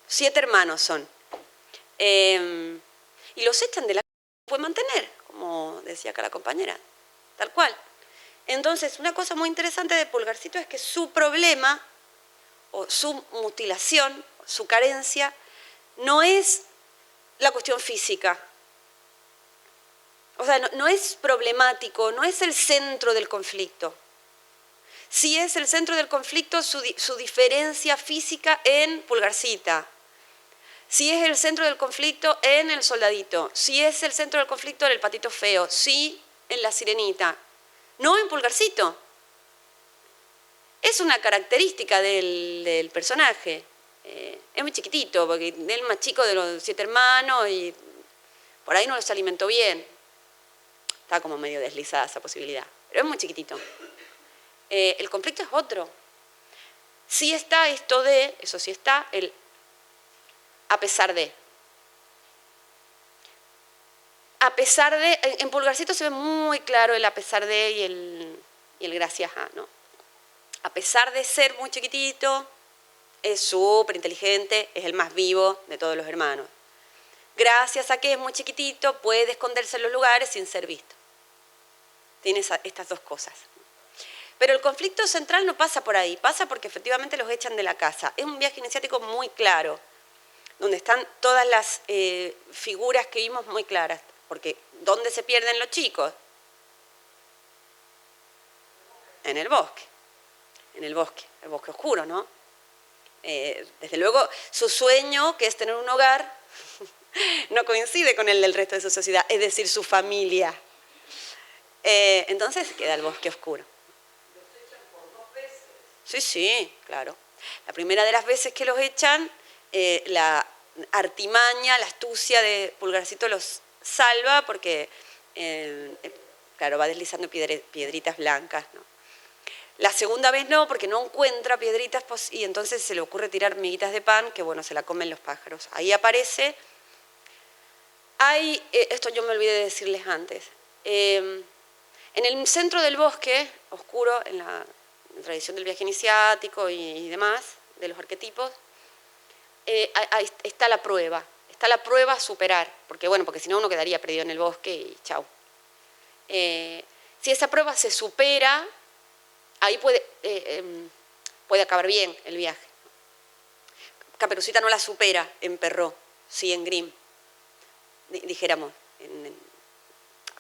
7 hermanos son. Y los echan de la casa, no pueden mantener, como decía acá la compañera, tal cual. Entonces, una cosa muy interesante de Pulgarcito es que su problema, o su mutilación, su carencia, no es la cuestión física. O sea, no es problemático, no es el centro del conflicto. Sí es el centro del conflicto su diferencia física en Pulgarcita. Sí es el centro del conflicto en el soldadito. Sí es el centro del conflicto en el patito feo. Sí en la sirenita. No en Pulgarcito. Es una característica del personaje. Es muy chiquitito, porque es el más chico de los 7 hermanos y por ahí no los alimentó bien. Está como medio deslizada esa posibilidad, pero es muy chiquitito. El conflicto es otro. Sí está esto de, eso sí está, el a pesar de. A pesar de, en Pulgarcito se ve muy claro el a pesar de y el gracias a, ¿no? A pesar de ser muy chiquitito, es súper inteligente, es el más vivo de todos los hermanos. Gracias a que es muy chiquitito, puede esconderse en los lugares sin ser visto. Tiene estas 2 cosas. Pero el conflicto central no pasa por ahí, pasa porque efectivamente los echan de la casa. Es un viaje iniciático muy claro, donde están todas las figuras que vimos muy claras. Porque ¿dónde se pierden los chicos? En el bosque. En el bosque oscuro, ¿no? Desde luego, su sueño, que es tener un hogar, no coincide con el del resto de su sociedad, es decir, su familia. Entonces queda el bosque oscuro. ¿Los echan por 2 veces? Sí, sí, claro. La primera de las veces que los echan, la artimaña, la astucia de Pulgarcito los salva porque, claro, va deslizando piedritas blancas, ¿no? La segunda vez no, porque no encuentra piedritas y entonces se le ocurre tirar miguitas de pan, que bueno, se la comen los pájaros. Ahí aparece. Esto yo me olvidé de decirles antes. En el centro del bosque, oscuro, en la tradición del viaje iniciático y demás, de los arquetipos, ahí está la prueba. Está la prueba a superar, porque si no uno quedaría perdido en el bosque y chau. Si esa prueba se supera, ahí puede acabar bien el viaje. Caperucita no la supera en Perrault, sí en Grimm, dijéramos.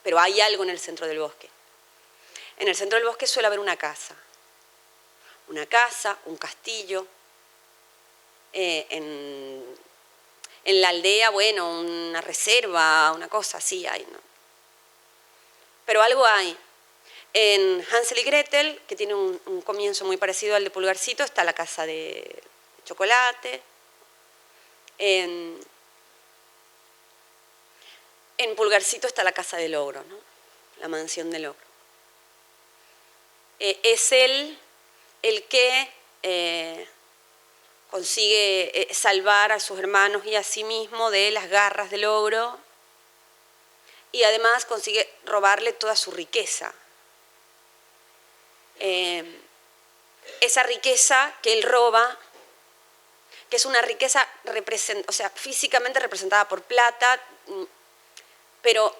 Pero hay algo en el centro del bosque. En el centro del bosque suele haber una casa. Una casa, un castillo. En la aldea, una reserva, una cosa así hay, ¿no? Pero algo hay. En Hansel y Gretel, que tiene un comienzo muy parecido al de Pulgarcito, está la casa de chocolate. En Pulgarcito está la casa del ogro, ¿no? La mansión del ogro. Es él el que consigue salvar a sus hermanos y a sí mismo de las garras del ogro, y además consigue robarle toda su riqueza. Esa riqueza que él roba, que es una riqueza físicamente representada por plata, pero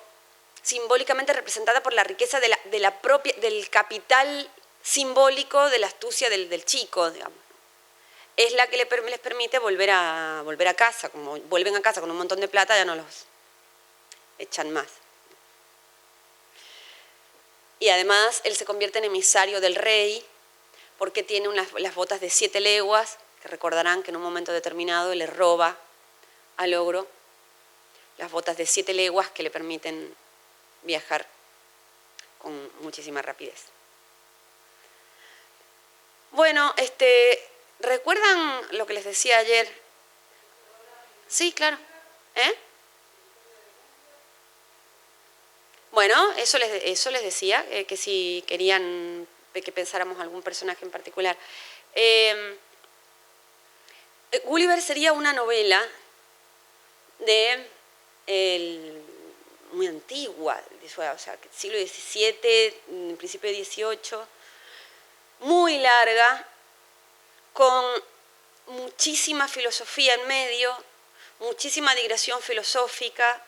simbólicamente representada por la riqueza del capital simbólico de la astucia del chico, digamos. Es la que les permite volver a casa. Como vuelven a casa con un montón de plata, ya no los echan más. Y además él se convierte en emisario del rey, porque tiene las botas de 7 leguas, que recordarán que en un momento determinado le roba al ogro las botas de 7 leguas que le permiten viajar con muchísima rapidez. Bueno, ¿recuerdan lo que les decía ayer? Sí, claro. Bueno, eso les decía, que si querían que pensáramos algún personaje en particular. Gulliver sería una novela muy antigua, o sea, siglo XVII, principio de XVIII, muy larga, con muchísima filosofía en medio, muchísima digresión filosófica.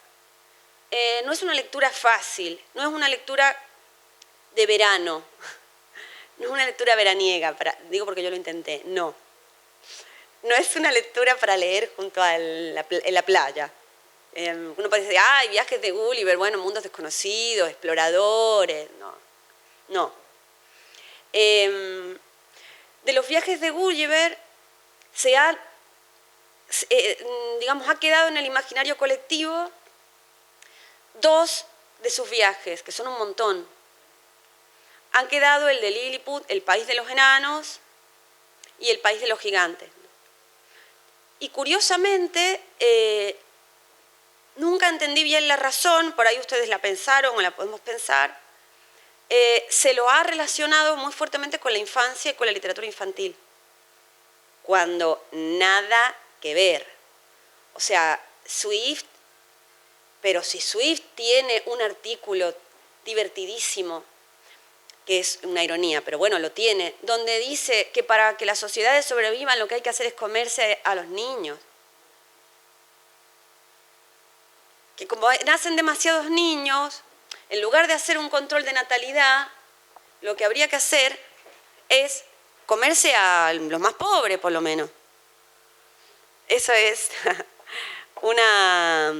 No es una lectura fácil, no es una lectura de verano, no es una lectura veraniega, digo porque yo lo intenté, no. No es una lectura para leer junto en la playa. Uno puede decir, ¡ay, viajes de Gulliver! Bueno, mundos desconocidos, exploradores. No. De los viajes de Gulliver ha quedado en el imaginario colectivo 2 de sus viajes, que son un montón. Han quedado el de Lilliput, el país de los enanos, y el país de los gigantes. Y curiosamente, nunca entendí bien la razón, por ahí ustedes la pensaron o la podemos pensar, se lo ha relacionado muy fuertemente con la infancia y con la literatura infantil, cuando nada que ver. O sea, Swift, pero si Swift tiene un artículo divertidísimo, que es una ironía, pero bueno, lo tiene, donde dice que para que las sociedades sobrevivan lo que hay que hacer es comerse a los niños. Que como nacen demasiados niños, en lugar de hacer un control de natalidad, lo que habría que hacer es comerse a los más pobres, por lo menos. Eso es una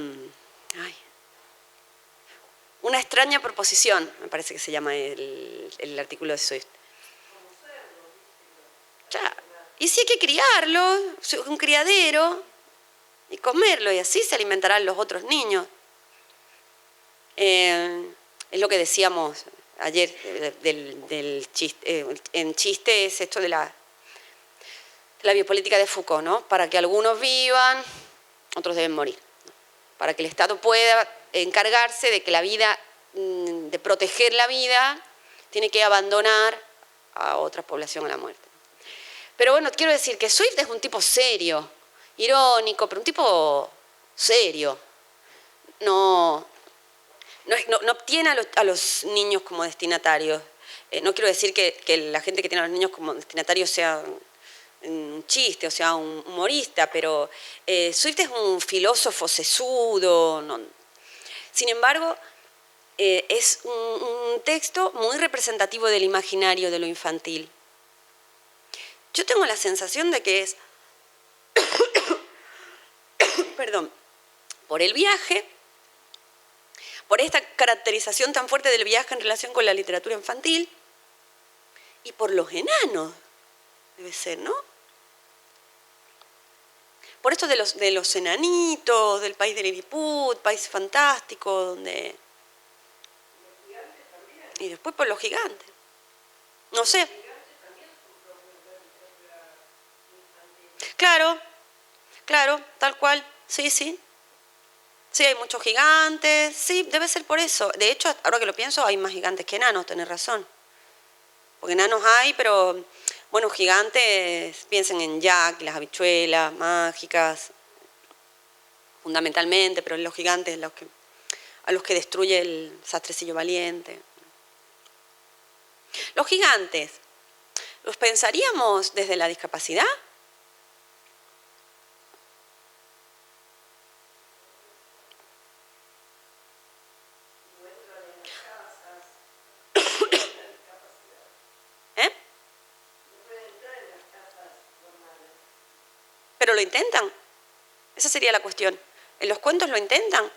extraña proposición, me parece que se llama el artículo de Swift. Ya. Y sí hay que criarlo, un criadero, y comerlo, y así se alimentarán los otros niños. Es lo que decíamos ayer del chiste. En chiste es esto de la biopolítica de Foucault, ¿no? Para que algunos vivan, otros deben morir. Para que el Estado pueda encargarse de que la vida, de proteger la vida, tiene que abandonar a otra población a la muerte. Pero bueno, quiero decir que Swift es un tipo serio, irónico, pero un tipo serio. No tiene a los niños como destinatarios. No quiero decir que la gente que tiene a los niños como destinatarios sea un chiste, o sea, un humorista, pero Swift es un filósofo sesudo. Sin embargo, es un texto muy representativo del imaginario de lo infantil. Yo tengo la sensación de que es, perdón, por el viaje, por esta caracterización tan fuerte del viaje en relación con la literatura infantil, y por los enanos, debe ser, ¿no? Por esto de los enanitos, del país de Lilliput, país fantástico, donde... Y después por los gigantes. No sé. Claro, claro, tal cual, sí, sí. Sí, hay muchos gigantes, sí, debe ser por eso. De hecho, ahora que lo pienso, hay más gigantes que enanos, tenés razón. Porque enanos hay, pero, bueno, gigantes, piensen en Jack, las habichuelas mágicas, fundamentalmente, pero los gigantes a los que destruye el sastrecillo valiente. Los gigantes, ¿los pensaríamos desde la discapacidad? ¿Eh? Pero lo intentan. Esa sería la cuestión. ¿En los cuentos lo intentan?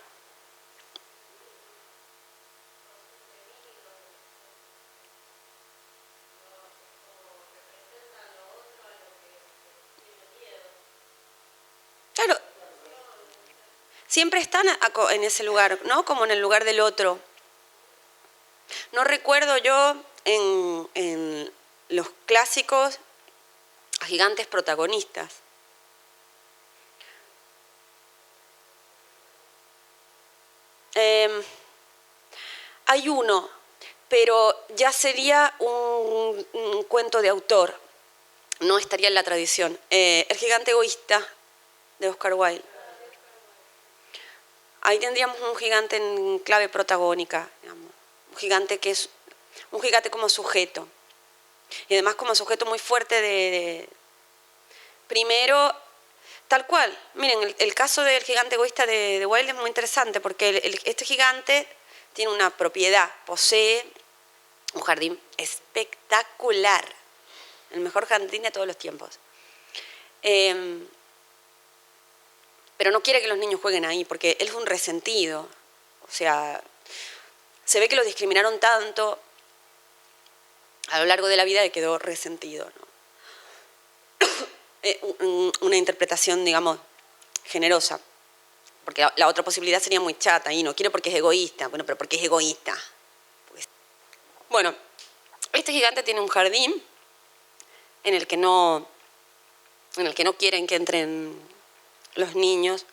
Claro, siempre están en ese lugar, ¿no? Como en el lugar del otro. No recuerdo yo en los clásicos a gigantes protagonistas. Hay uno, pero ya sería un cuento de autor, no estaría en la tradición. El gigante egoísta de Oscar Wilde. Ahí tendríamos un gigante en clave protagónica, digamos. Un gigante que es un gigante como sujeto. Y además como sujeto muy fuerte primero, tal cual. Miren, el caso del gigante egoísta de Wilde es muy interesante porque este gigante tiene una propiedad, posee un jardín espectacular, el mejor jardín de todos los tiempos. Pero no quiere que los niños jueguen ahí porque él es un resentido. O sea, se ve que lo discriminaron tanto a lo largo de la vida que quedó resentido, ¿no? Una interpretación, digamos, generosa. Porque la otra posibilidad sería muy chata y no quiero porque es egoísta. Bueno, pero ¿por qué es egoísta? Pues, bueno, este gigante tiene un jardín en el que no quieren que entren los niños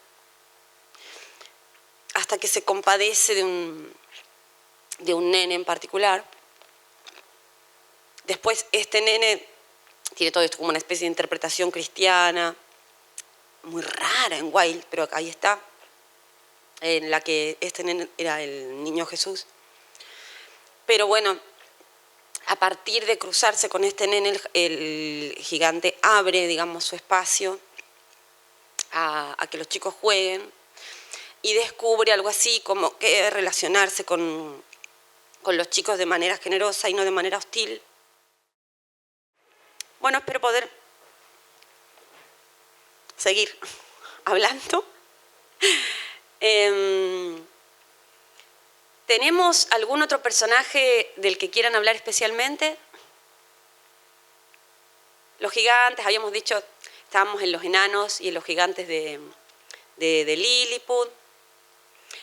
hasta que se compadece de un nene en particular. Después este nene tiene todo esto como una especie de interpretación cristiana, muy rara en Wilde, pero ahí está, en la que este nene era el niño Jesús. Pero bueno, a partir de cruzarse con este nene, el gigante abre, digamos, su espacio a que los chicos jueguen y descubre algo así como que relacionarse con los chicos de manera generosa y no de manera hostil. Bueno, espero poder seguir hablando. ¿Tenemos algún otro personaje del que quieran hablar especialmente? Los gigantes, habíamos dicho, estábamos en los enanos y en los gigantes de Lilliput.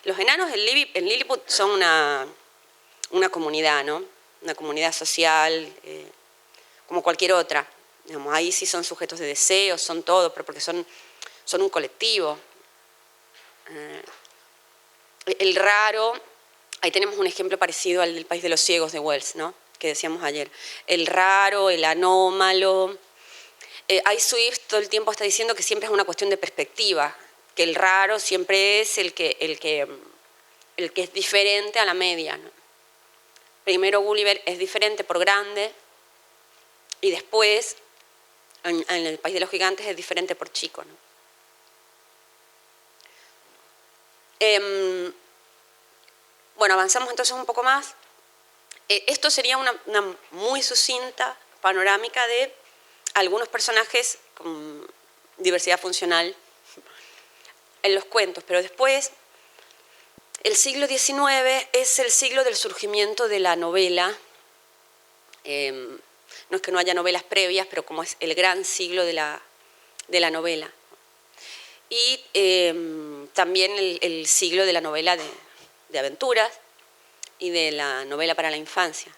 Los enanos en Lilliput son una comunidad, ¿no? Una comunidad social, como cualquier otra. Digamos, ahí sí son sujetos de deseos, son todo, pero porque son un colectivo. El raro, ahí tenemos un ejemplo parecido al del País de los Ciegos de Wells, ¿no? Que decíamos ayer. El raro, el anómalo. Ahí Swift todo el tiempo está diciendo que siempre es una cuestión de perspectiva, que el raro siempre es el que es diferente a la media, ¿no? Primero Gulliver es diferente por grande y después en el País de los Gigantes es diferente por chico, ¿no? Bueno, avanzamos entonces un poco más. Esto sería una muy sucinta panorámica de algunos personajes con diversidad funcional en los cuentos, pero después el siglo XIX es el siglo del surgimiento de la novela. No es que no haya novelas previas, pero como es el gran siglo de la novela. Y también el siglo de la novela de aventuras y de la novela para la infancia.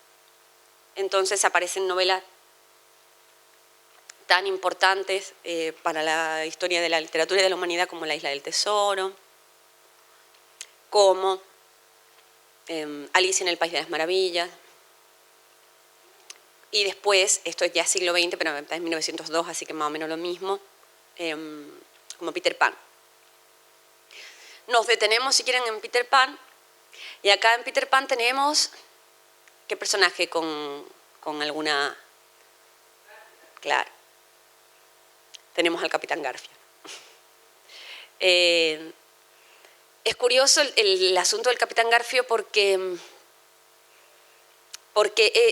Entonces aparecen novelas tan importantes para la historia de la literatura y de la humanidad como La Isla del Tesoro, como Alicia en el País de las Maravillas, y después, esto es ya siglo XX, pero es 1902, así que más o menos lo mismo, como Peter Pan. Nos detenemos, si quieren, en Peter Pan, y acá en Peter Pan tenemos, ¿qué personaje con alguna? Claro, tenemos al Capitán Garfio. Es curioso el asunto del Capitán Garfio porque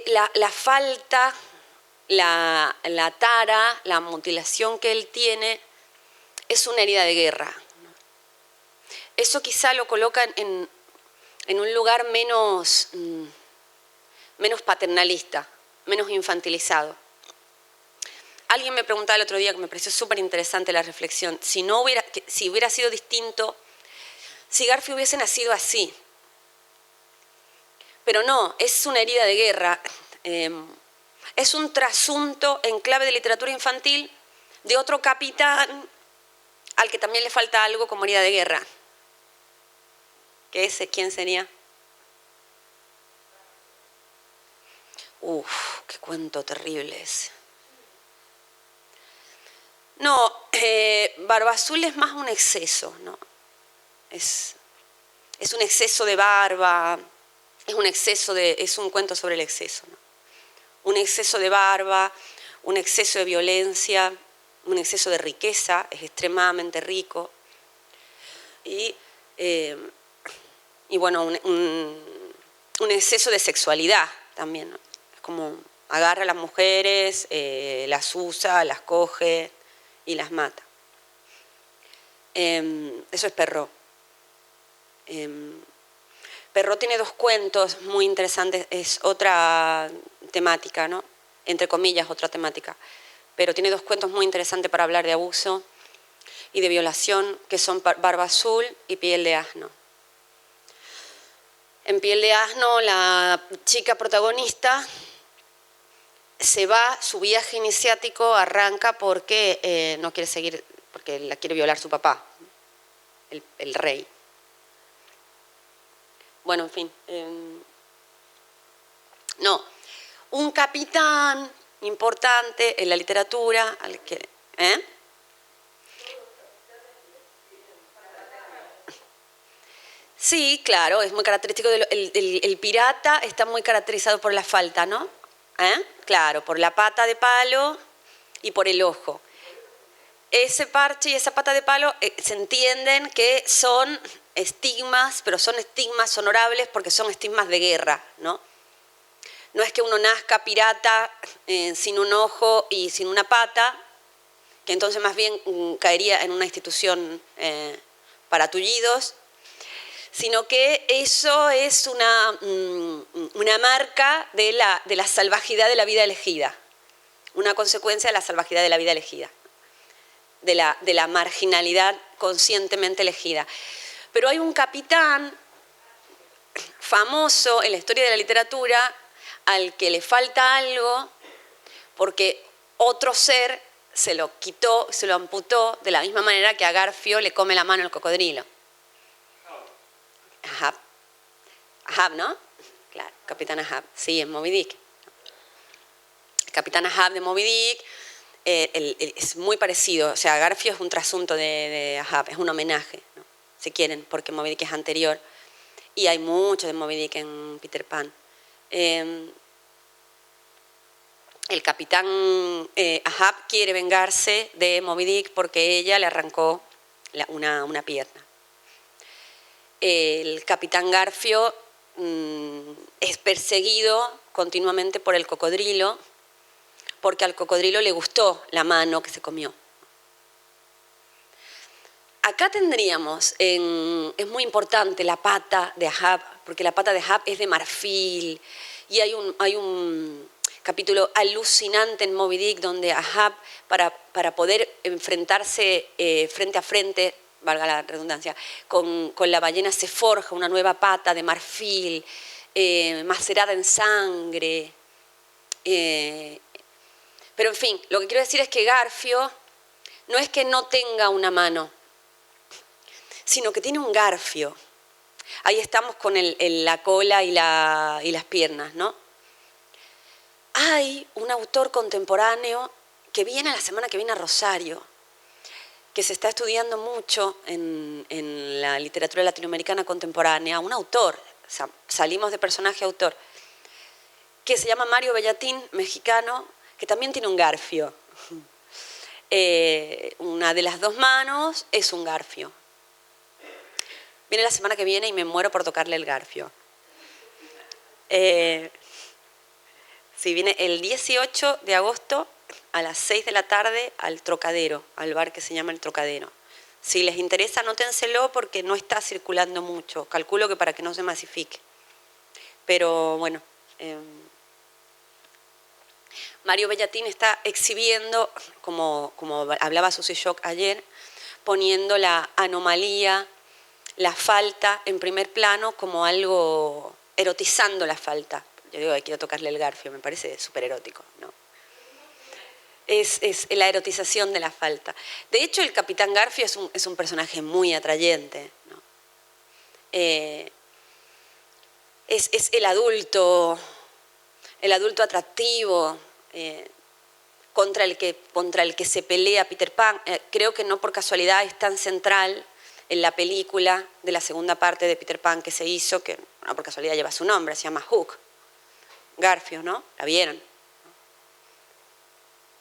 la falta, la tara, la mutilación que él tiene es una herida de guerra. Eso quizá lo coloca en un lugar menos paternalista, menos infantilizado. Alguien me preguntaba el otro día, que me pareció súper interesante la reflexión, si hubiera sido distinto, si Garfio hubiese nacido así. Pero no, es una herida de guerra, es un trasunto en clave de literatura infantil de otro capitán al que también le falta algo como herida de guerra. ¿Quién sería? Uf, qué cuento terrible ese. No, Barba Azul es más un exceso, ¿no? Es un exceso de barba, es un cuento sobre el exceso, ¿no? Un exceso de barba, un exceso de violencia, un exceso de riqueza, es extremadamente rico. Y bueno, un exceso de sexualidad también, ¿no? Es como agarra a las mujeres, las usa, las coge y las mata. Eso es Perrault. Perrault tiene dos cuentos muy interesantes, es otra temática, ¿no? Entre comillas, otra temática, pero tiene dos cuentos muy interesantes para hablar de abuso y de violación, que son Barba Azul y Piel de Asno. En Piel de Asno, la chica protagonista se va, su viaje iniciático arranca porque no quiere seguir, porque la quiere violar su papá, el rey. Bueno, en fin. No, un capitán importante en la literatura, al que... Sí, claro, es muy característico. El pirata está muy caracterizado por la falta, ¿no? Claro, por la pata de palo y por el ojo. Ese parche y esa pata de palo se entienden que son estigmas, pero son estigmas honorables porque son estigmas de guerra, ¿no? No es que uno nazca pirata sin un ojo y sin una pata, que entonces más bien caería en una institución para tullidos, sino que eso es una marca de la salvajidad de la vida elegida, una consecuencia de la salvajidad de la vida elegida, de la marginalidad conscientemente elegida. Pero hay un capitán famoso en la historia de la literatura al que le falta algo porque otro ser se lo quitó, se lo amputó, de la misma manera que a Garfio le come la mano el cocodrilo. Ahab. Ahab, ¿no? Claro, Capitán Ahab. Sí, en Moby Dick. El Capitán Ahab de Moby Dick es muy parecido. O sea, Garfio es un trasunto de Ahab, es un homenaje, ¿no? Si quieren, porque Moby Dick es anterior. Y hay mucho de Moby Dick en Peter Pan. El Capitán Ahab quiere vengarse de Moby Dick porque ella le arrancó una pierna. El Capitán Garfio es perseguido continuamente por el cocodrilo porque al cocodrilo le gustó la mano que se comió. Acá tendríamos, es muy importante la pata de Ahab, porque la pata de Ahab es de marfil y hay un capítulo alucinante en Moby Dick donde Ahab, para poder enfrentarse frente a frente, valga la redundancia, con la ballena se forja una nueva pata de marfil, macerada en sangre, Pero en fin, lo que quiero decir es que Garfio no es que no tenga una mano, sino que tiene un garfio. Ahí estamos con la cola y las piernas, ¿no? Hay un autor contemporáneo que viene la semana que viene a Rosario, que se está estudiando mucho en la literatura latinoamericana contemporánea, un autor, o sea, salimos de personaje a autor, que se llama Mario Bellatín, mexicano, que también tiene un garfio. Una de las dos manos es un garfio. Viene la semana que viene y me muero por tocarle el garfio. Sí, viene el 18 de agosto a las 6 de la tarde al Trocadero, al bar que se llama El Trocadero. Si les interesa, anótenselo porque no está circulando mucho. Calculo que para que no se masifique. Pero bueno, Mario Bellatín está exhibiendo, como hablaba Susi Shock ayer, poniendo la anomalía, la falta en primer plano como algo, erotizando la falta. Yo digo, quiero tocarle el garfio, me parece súper erótico, ¿no? Es la erotización de la falta. De hecho, el Capitán Garfio es un personaje muy atrayente, ¿no? Es el adulto atractivo contra el que se pelea Peter Pan. Creo que no por casualidad es tan central en la película de la segunda parte de Peter Pan que se hizo, que no por casualidad lleva su nombre, se llama Hook. Garfio, ¿no? ¿La vieron?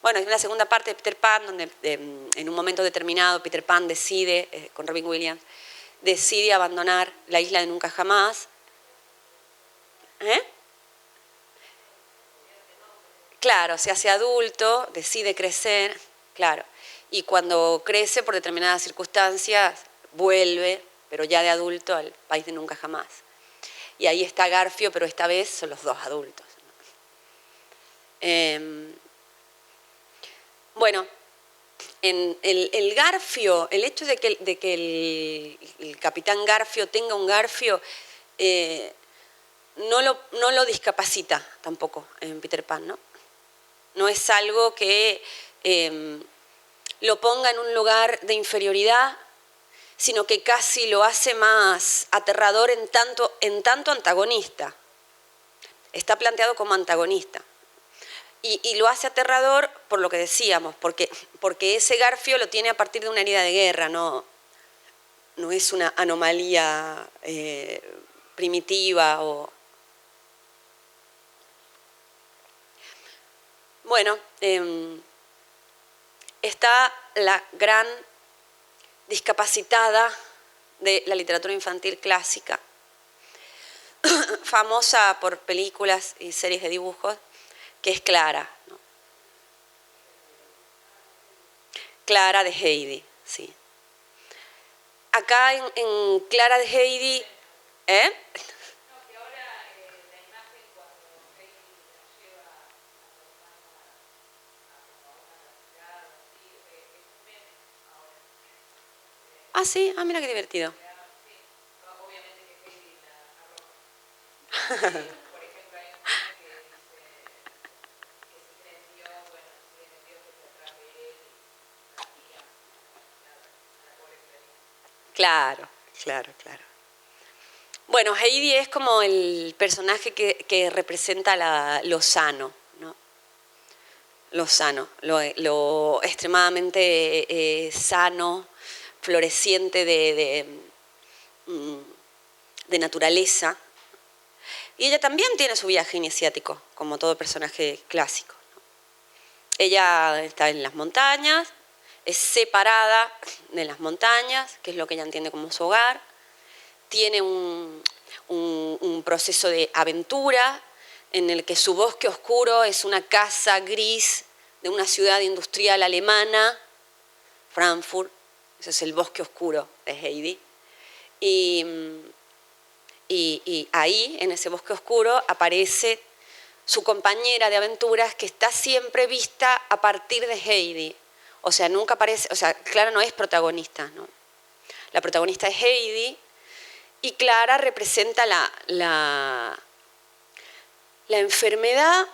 Bueno, es la segunda parte de Peter Pan, donde en un momento determinado Peter Pan decide, con Robin Williams, decide abandonar la isla de Nunca Jamás. Claro, se hace adulto, decide crecer, claro. Y cuando crece, por determinadas circunstancias, vuelve, pero ya de adulto, al país de Nunca Jamás. Y ahí está Garfio, pero esta vez son los dos adultos. Bueno, el garfio, el hecho de que el Capitán Garfio tenga un garfio no lo discapacita tampoco en Peter Pan, ¿no? No es algo que lo ponga en un lugar de inferioridad, sino que casi lo hace más aterrador en tanto antagonista. Está planteado como antagonista. Y lo hace aterrador por lo que decíamos, porque ese garfio lo tiene a partir de una herida de guerra, no es una anomalía primitiva o... Bueno, está la gran discapacitada de la literatura infantil clásica, famosa por películas y series de dibujos, que es Clara, ¿no? Clara de Heidi, sí. Acá en Clara de Heidi... Ah, sí, mira qué divertido. Claro. Bueno, Heidi es como el personaje que representa lo sano, ¿no? Lo sano, lo extremadamente sano, floreciente de naturaleza. Y ella también tiene su viaje iniciático, como todo personaje clásico, ¿no? Ella está en las montañas, es separada de las montañas, que es lo que ella entiende como su hogar. Tiene un proceso de aventura en el que su bosque oscuro es una casa gris de una ciudad industrial alemana, Frankfurt. Ese es el bosque oscuro de Heidi. Y ahí, en ese bosque oscuro, aparece su compañera de aventuras que está siempre vista a partir de Heidi. O sea, nunca aparece, o sea, Clara no es protagonista, ¿no? La protagonista es Heidi y Clara representa la enfermedad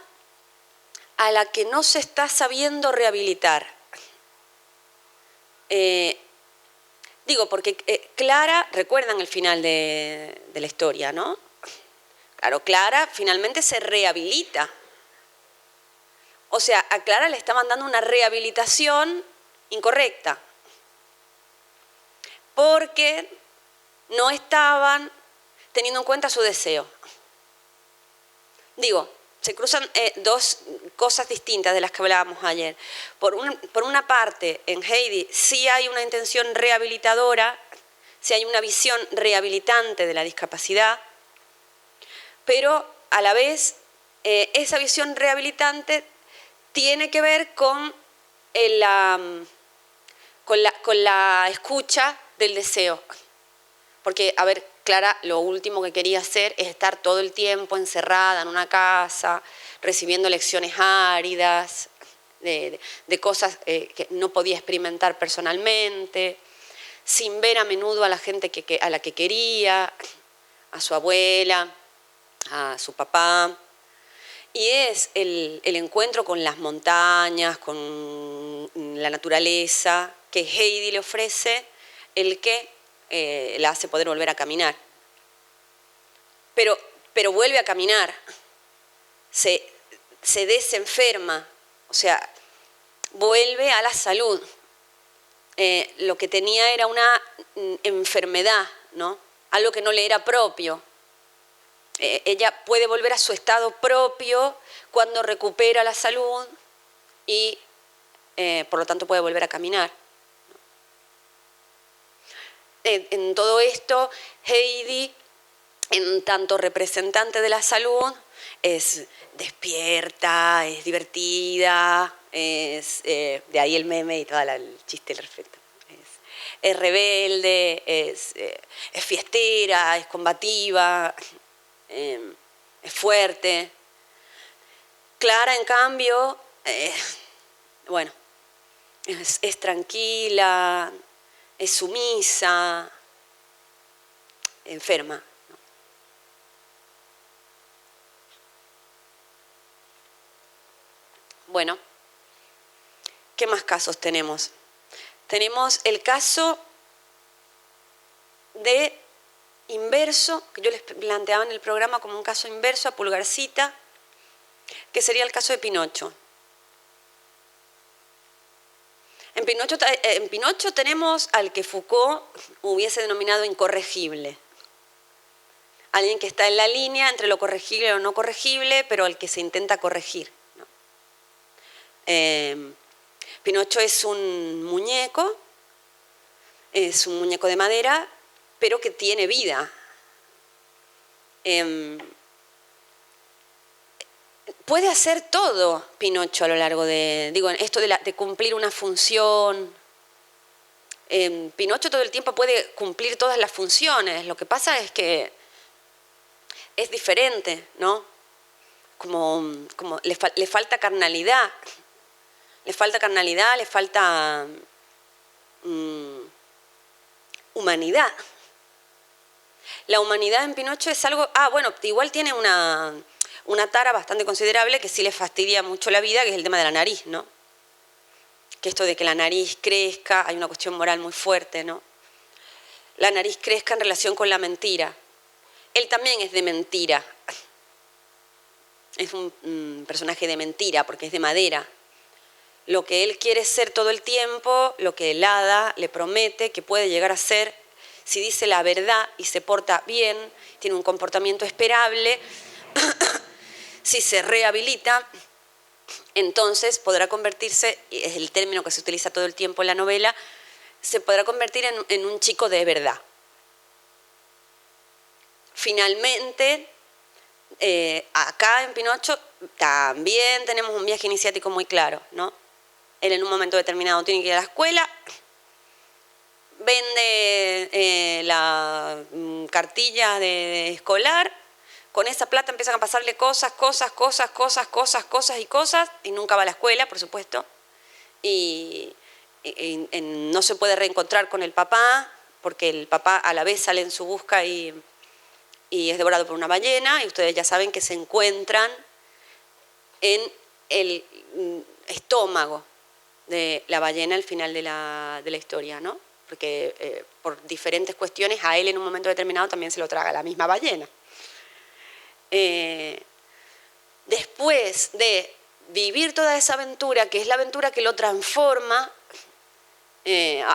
a la que no se está sabiendo rehabilitar. Digo, porque Clara, recuerdan el final de la historia, ¿no? Claro, Clara finalmente se rehabilita. O sea, a Clara le estaban dando una rehabilitación incorrecta. Porque no estaban teniendo en cuenta su deseo. Digo, se cruzan dos cosas distintas de las que hablábamos ayer. Por una parte, en Heidi sí hay una intención rehabilitadora, sí hay una visión rehabilitante de la discapacidad, pero a la vez esa visión rehabilitante tiene que ver con la escucha del deseo. Porque, a ver, Clara lo último que quería hacer es estar todo el tiempo encerrada en una casa, recibiendo lecciones áridas, de cosas que no podía experimentar personalmente, sin ver a menudo a la gente a la que quería, a su abuela, a su papá. Y es el encuentro con las montañas, con la naturaleza, que Heidi le ofrece, el que la hace poder volver a caminar. Pero vuelve a caminar, se desenferma, o sea, vuelve a la salud. Lo que tenía era una enfermedad, ¿no? Algo que no le era propio. Ella puede volver a su estado propio cuando recupera la salud y por lo tanto puede volver a caminar. En todo esto, Heidi, en tanto representante de la salud, es despierta, es divertida, de ahí el meme y todo el chiste al respecto. Es rebelde, es fiestera, es combativa, es fuerte. Clara, en cambio, bueno, es tranquila, es sumisa, enferma. ¿No? Bueno, ¿qué más casos tenemos? Tenemos el caso de inverso, que yo les planteaba en el programa como un caso inverso a Pulgarcita, que sería el caso de Pinocho. En Pinocho tenemos al que Foucault hubiese denominado incorregible. Alguien que está en la línea entre lo corregible y lo no corregible, pero al que se intenta corregir, ¿no? Pinocho es un muñeco de madera, pero que tiene vida. Puede hacer todo Pinocho a lo largo esto de cumplir una función. Pinocho todo el tiempo puede cumplir todas las funciones. Lo que pasa es que es diferente, ¿no? Como le falta carnalidad. Le falta carnalidad, le falta humanidad. La humanidad en Pinocho es algo... bueno, igual tiene una tara bastante considerable que sí le fastidia mucho la vida, que es el tema de la nariz, ¿no? Que esto de que la nariz crezca, hay una cuestión moral muy fuerte, ¿no? La nariz crezca en relación con la mentira. Él también es de mentira. Es un personaje de mentira porque es de madera. Lo que él quiere ser todo el tiempo, lo que el hada le promete que puede llegar a ser, si dice la verdad y se porta bien, tiene un comportamiento esperable, si se rehabilita, entonces podrá convertirse, y es el término que se utiliza todo el tiempo en la novela, se podrá convertir en un chico de verdad. Finalmente, acá en Pinocho también tenemos un viaje iniciático muy claro, ¿no? Él en un momento determinado tiene que ir a la escuela, vende la cartilla de escolar, con esa plata empiezan a pasarle cosas, y nunca va a la escuela, por supuesto, y no se puede reencontrar con el papá, porque el papá a la vez sale en su busca y es devorado por una ballena, y ustedes ya saben que se encuentran en el estómago de la ballena al final de la historia, ¿no? Porque por diferentes cuestiones a él en un momento determinado también se lo traga la misma ballena. Después de vivir toda esa aventura, que es la aventura que lo transforma,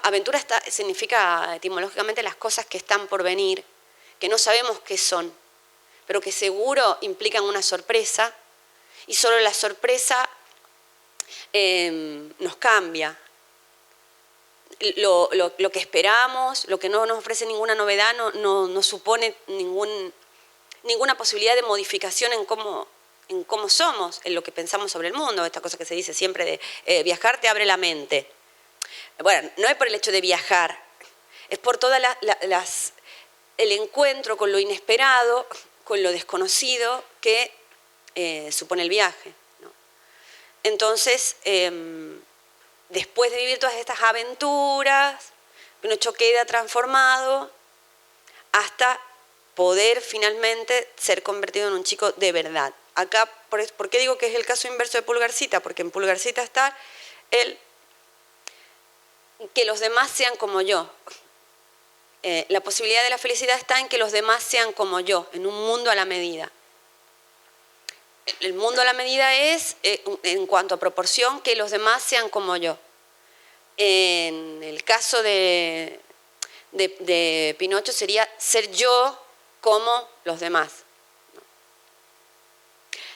aventura significa etimológicamente las cosas que están por venir, que no sabemos qué son, pero que seguro implican una sorpresa, y solo la sorpresa nos cambia. Lo que esperamos, lo que no nos ofrece ninguna novedad, no supone ninguna posibilidad de modificación en cómo somos, en lo que pensamos sobre el mundo. Esta cosa que se dice siempre de viajar te abre la mente. Bueno, no es por el hecho de viajar, es por todo el encuentro con lo inesperado, con lo desconocido que supone el viaje, ¿no? Entonces, después de vivir todas estas aventuras, Pinocho queda transformado hasta poder finalmente ser convertido en un chico de verdad. Acá, ¿por qué digo que es el caso inverso de Pulgarcita? Porque en Pulgarcita está el que los demás sean como yo. La posibilidad de la felicidad está en que los demás sean como yo, en un mundo a la medida. El mundo a la medida es, en cuanto a proporción, que los demás sean como yo. En el caso de Pinocho sería ser yo como los demás.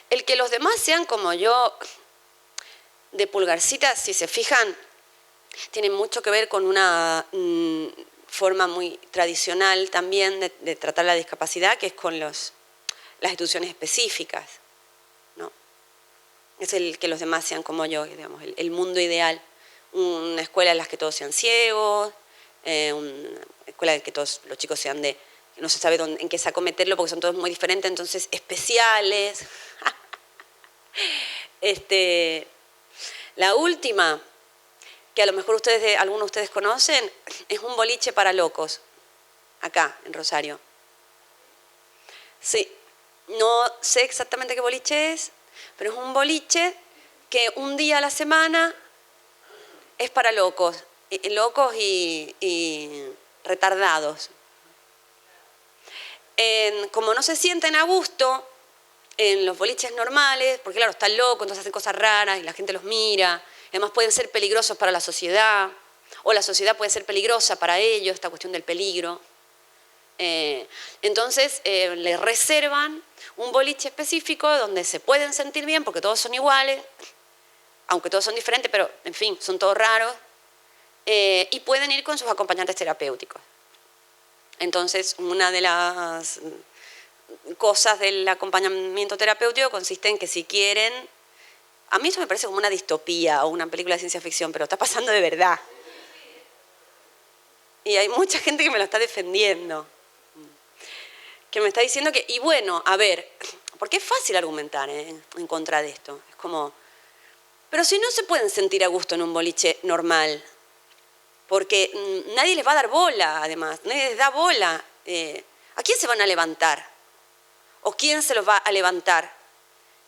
El que los demás sean como yo, de Pulgarcita, si se fijan, tiene mucho que ver con una forma muy tradicional también de tratar la discapacidad, que es con las instituciones específicas, ¿no? Es el que los demás sean como yo, digamos, el mundo ideal. Una escuela en la que todos sean ciegos, una escuela en la que todos los chicos sean que no se sabe en qué saco meterlo porque son todos muy diferentes, entonces especiales. La última, que a lo mejor algunos de ustedes conocen, es un boliche para locos, acá en Rosario. Sí, no sé exactamente qué boliche es, pero es un boliche que un día a la semana es para locos y retardados. Como no se sienten a gusto en los boliches normales, porque claro, están locos, entonces hacen cosas raras y la gente los mira, además pueden ser peligrosos para la sociedad, o la sociedad puede ser peligrosa para ellos, esta cuestión del peligro. Entonces les reservan un boliche específico donde se pueden sentir bien, porque todos son iguales, aunque todos son diferentes, pero en fin, son todos raros, y pueden ir con sus acompañantes terapéuticos. Entonces, una de las cosas del acompañamiento terapéutico consiste en que si quieren, a mí eso me parece como una distopía o una película de ciencia ficción, pero está pasando de verdad. Y hay mucha gente que me lo está defendiendo, que me está diciendo que, y bueno, a ver, porque es fácil argumentar en contra de esto, es como, pero si no se pueden sentir a gusto en un boliche normal, porque nadie les va a dar bola, además, nadie les da bola. ¿A quién se van a levantar? ¿O quién se los va a levantar?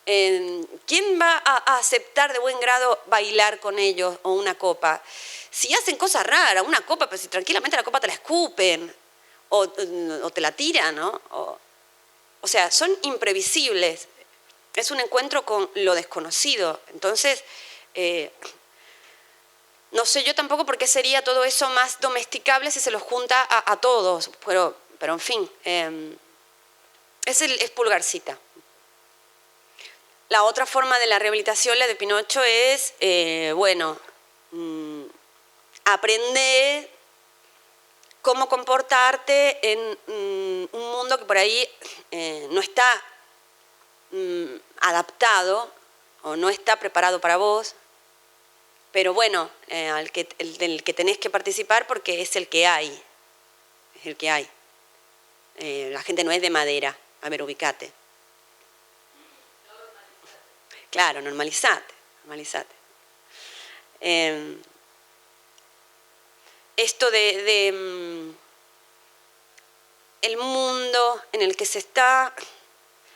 ¿Quién va a aceptar de buen grado bailar con ellos o una copa? Si hacen cosas raras, una copa, pero si tranquilamente la copa te la escupen o te la tiran, ¿no? O sea, son imprevisibles. Es un encuentro con lo desconocido. Entonces, no sé yo tampoco por qué sería todo eso más domesticable si se los junta a todos, pero en fin, es Pulgarcita. La otra forma de la rehabilitación, la de Pinocho, es, bueno, aprender cómo comportarte en un mundo que por ahí no está adaptado o no está preparado para vos, pero bueno, del que tenés que participar porque es el que hay, es el que hay. La gente no es de madera, a ver, ubicate. Claro, normalizate. Esto el mundo en el que se está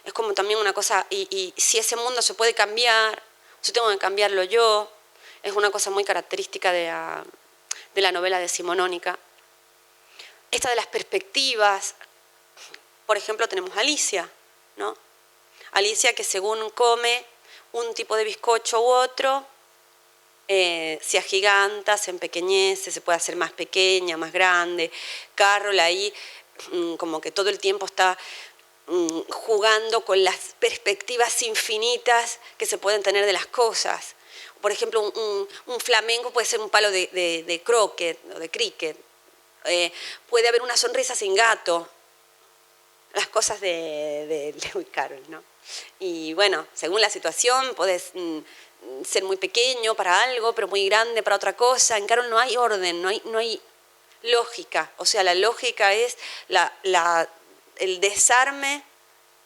es como también una cosa, y si ese mundo se puede cambiar, yo tengo que cambiarlo yo. Es una cosa muy característica de la novela decimonónica. Esta de las perspectivas, por ejemplo, tenemos a Alicia, ¿no? Alicia que según come un tipo de bizcocho u otro, se agiganta, se empequeñece, se puede hacer más pequeña, más grande. Carol ahí como que todo el tiempo está jugando con las perspectivas infinitas que se pueden tener de las cosas. Por ejemplo, un flamenco puede ser un palo de croquet o de cricket. Puede haber una sonrisa sin gato. Las cosas de Lewis Carroll, ¿no? Y bueno, según la situación, podés ser muy pequeño para algo, pero muy grande para otra cosa. En Carroll no hay orden, no hay lógica. O sea, la lógica es el desarme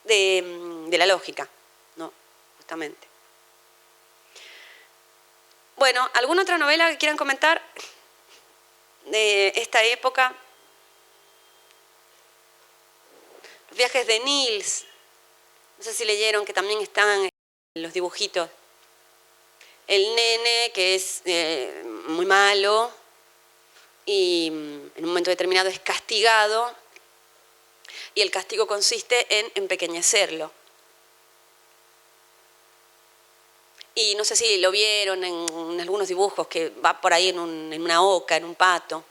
de la lógica, ¿no? Justamente. Bueno, ¿alguna otra novela que quieran comentar de esta época? Los viajes de Niels. No sé si leyeron, que también están en los dibujitos. El nene que es muy malo y en un momento determinado es castigado y el castigo consiste en empequeñecerlo. Y no sé si lo vieron en algunos dibujos, que va por ahí en una oca, en un pato.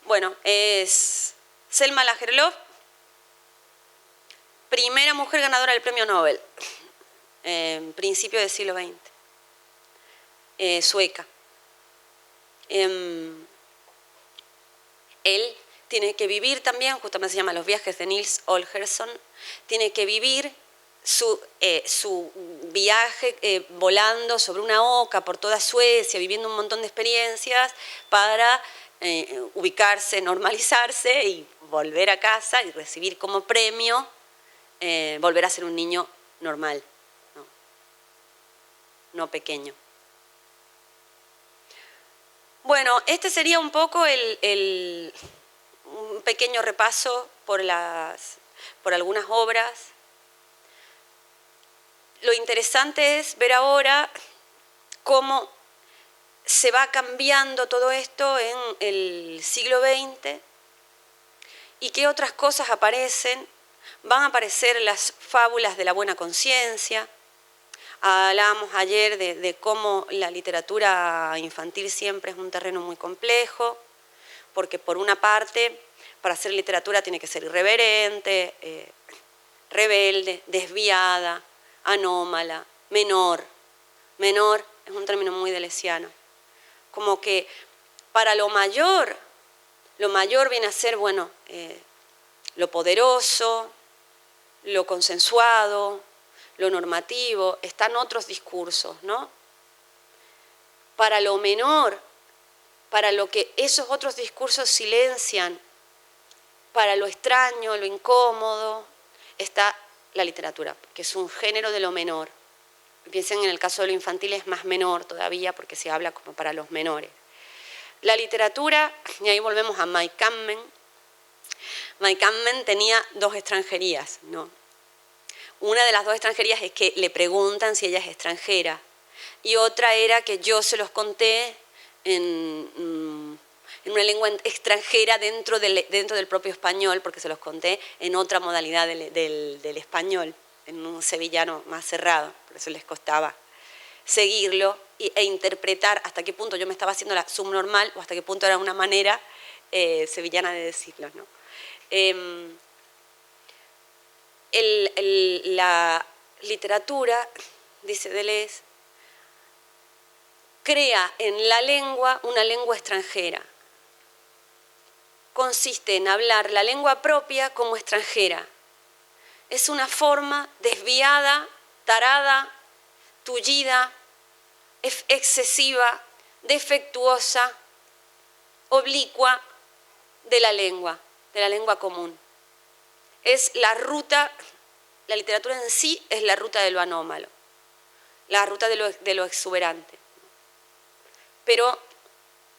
Bueno, es Selma Lagerlöf, primera mujer ganadora del premio Nobel, principio del siglo XX, sueca. Él tiene que vivir también, justamente se llama Los viajes de Nils Holgersson, tiene que vivir su viaje volando sobre una oca por toda Suecia, viviendo un montón de experiencias para ubicarse, normalizarse y volver a casa y recibir como premio volver a ser un niño normal, no pequeño. Bueno, este sería un poco un pequeño repaso por algunas obras. Lo interesante es ver ahora cómo se va cambiando todo esto en el siglo XX y qué otras cosas aparecen. Van a aparecer las fábulas de la buena conciencia. Hablábamos ayer de cómo la literatura infantil siempre es un terreno muy complejo, porque por una parte, para hacer literatura tiene que ser irreverente, rebelde, desviada, anómala, menor. Menor es un término muy deleuziano. Como que para lo mayor viene a ser, bueno, lo poderoso, lo consensuado, lo normativo, están otros discursos, ¿no? Para lo menor, para lo que esos otros discursos silencian, para lo extraño, lo incómodo, está la literatura, que es un género de lo menor. Piensen en el caso de lo infantil es más menor todavía porque se habla como para los menores. La literatura, y ahí volvemos a Mai Kammen. Mai Kammen tenía dos extranjerías, ¿no? Una de las dos extranjerías es que le preguntan si ella es extranjera y otra era que yo se los conté en una lengua extranjera dentro del propio español, porque se los conté en otra modalidad del español, en un sevillano más cerrado, por eso les costaba seguirlo e interpretar hasta qué punto yo me estaba haciendo la subnormal o hasta qué punto era una manera sevillana de decirlo, ¿no? La literatura, dice Deleuze, crea en la lengua una lengua extranjera. Consiste en hablar la lengua propia como extranjera. Es una forma desviada, tarada, tullida, excesiva, defectuosa, oblicua de la lengua común. Es la ruta, la literatura en sí es la ruta de lo anómalo, la ruta de lo exuberante. Pero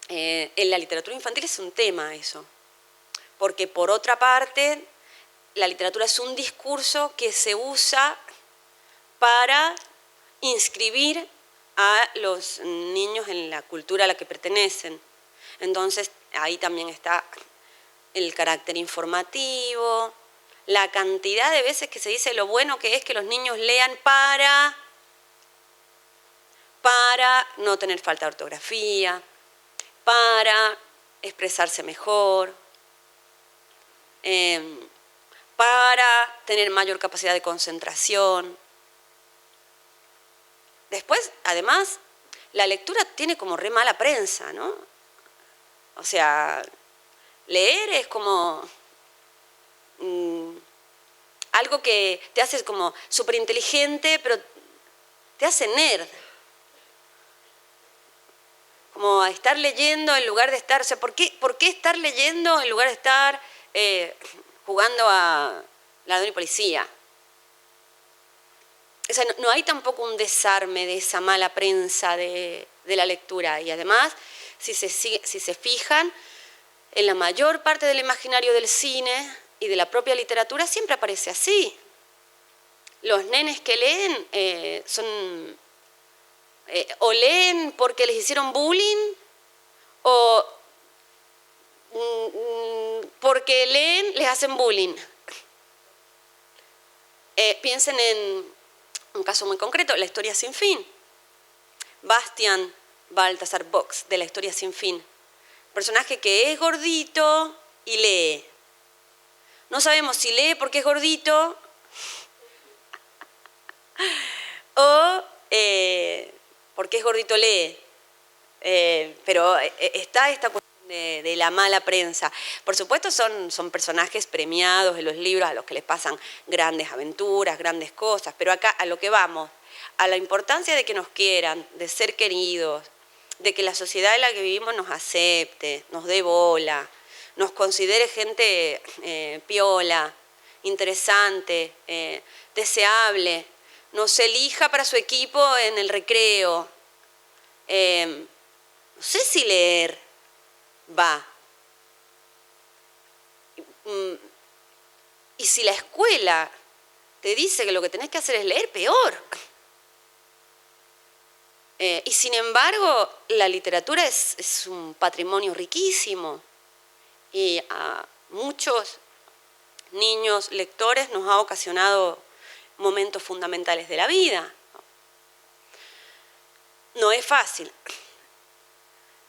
en la literatura infantil es un tema eso, porque por otra parte la literatura es un discurso que se usa para inscribir a los niños en la cultura a la que pertenecen. Entonces, ahí también está el carácter informativo, la cantidad de veces que se dice lo bueno que es que los niños lean para no tener falta de ortografía, para expresarse mejor, para tener mayor capacidad de concentración. Después, además, la lectura tiene como re mala prensa, ¿no? O sea, leer es como algo que te hace como súper inteligente, pero te hace nerd. Como estar leyendo en lugar de estar... O sea, ¿por qué estar leyendo en lugar de estar jugando a ladrón y policía? O sea, no hay tampoco un desarme de esa mala prensa de la lectura. Y además, si se fijan, en la mayor parte del imaginario del cine y de la propia literatura siempre aparece así. Los nenes que leen son... o leen porque les hicieron bullying o porque leen les hacen bullying. Piensen en un caso muy concreto, La historia sin fin. Bastian Baltasar Box, de La historia sin fin. Personaje que es gordito y lee. No sabemos si lee porque es gordito o porque es gordito lee. Pero está esta cuestión de la mala prensa. Por supuesto son personajes premiados en los libros a los que les pasan grandes aventuras, grandes cosas, pero acá a lo que vamos, a la importancia de que nos quieran, de ser queridos, de que la sociedad en la que vivimos nos acepte, nos dé bola, nos considere gente piola, interesante, deseable, nos elija para su equipo en el recreo. No sé si leer va. Y si la escuela te dice que lo que tenés que hacer es leer, peor. Y sin embargo, la literatura es un patrimonio riquísimo y a muchos niños lectores nos ha ocasionado momentos fundamentales de la vida. No es fácil,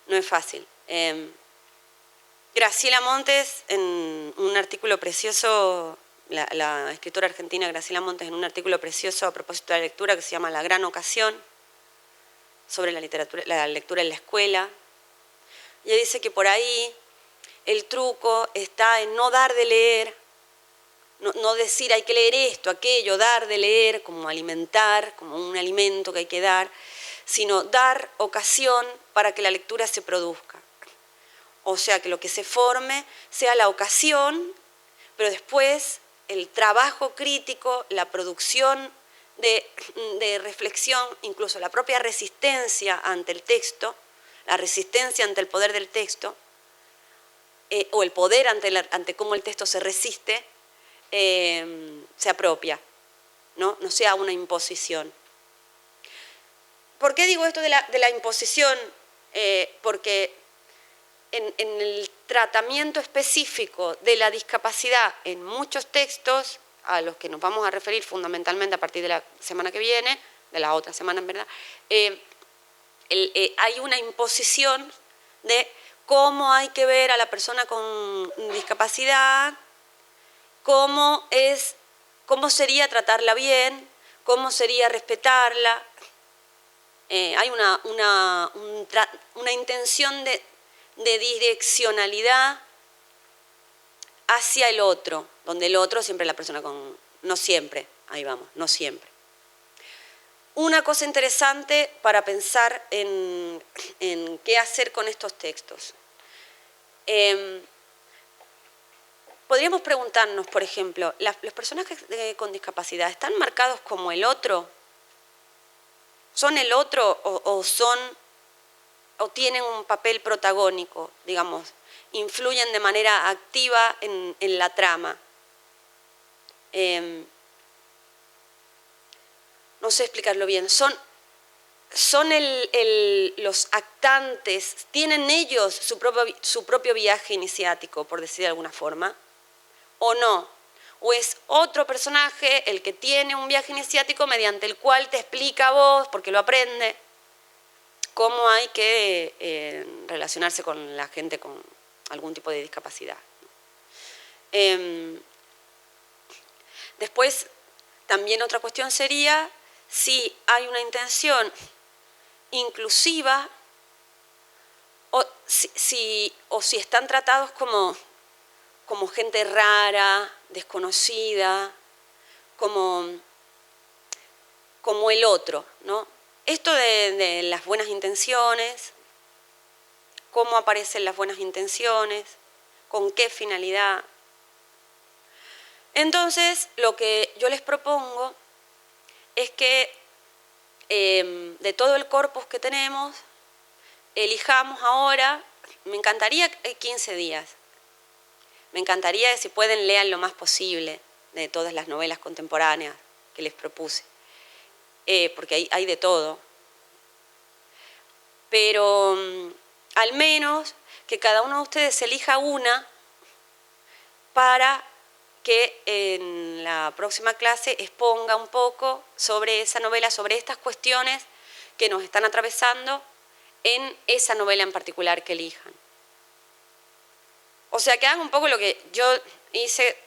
no es fácil. Graciela Montes, en un artículo precioso, la escritora argentina Graciela Montes, en un artículo precioso a propósito de la lectura que se llama La gran ocasión, sobre la lectura en la escuela. Ella dice que por ahí el truco está en no dar de leer, no decir hay que leer esto, aquello, dar de leer, como alimentar, como un alimento que hay que dar, sino dar ocasión para que la lectura se produzca. O sea, que lo que se forme sea la ocasión, pero después el trabajo crítico, la producción de reflexión, incluso la propia resistencia ante el texto, la resistencia ante el poder del texto, o el poder ante cómo el texto se resiste, se apropia, ¿no? No sea una imposición. ¿Por qué digo esto de la imposición? Porque en el tratamiento específico de la discapacidad en muchos textos, a los que nos vamos a referir fundamentalmente a partir de la semana que viene, de la otra semana en verdad, hay una imposición de cómo hay que ver a la persona con discapacidad, cómo sería tratarla bien, cómo sería respetarla. Hay una intención de direccionalidad hacia el otro, donde el otro siempre es la persona con... No siempre, ahí vamos, no siempre. Una cosa interesante para pensar en qué hacer con estos textos. Podríamos preguntarnos, por ejemplo, ¿los personajes con discapacidad están marcados como el otro? ¿Son el otro o tienen un papel protagónico, digamos? Influyen de manera activa en la trama. no sé explicarlo bien, son los actantes, tienen ellos su propio viaje iniciático, por decir de alguna forma, o no, o es otro personaje el que tiene un viaje iniciático mediante el cual te explica a vos, porque lo aprende, cómo hay que relacionarse con la gente con algún tipo de discapacidad. Después, también otra cuestión sería si hay una intención inclusiva o si están tratados como gente rara, desconocida, como el otro, ¿no? Esto de las buenas intenciones, cómo aparecen las buenas intenciones, con qué finalidad. Entonces, lo que yo les propongo es que de todo el corpus que tenemos, elijamos ahora, me encantaría 15 días, me encantaría que si pueden lean lo más posible de todas las novelas contemporáneas que les propuse, porque hay de todo, pero al menos que cada uno de ustedes elija una para que en la próxima clase exponga un poco sobre esa novela, sobre estas cuestiones que nos están atravesando en esa novela en particular que elijan. O sea, que hagan un poco lo que yo hice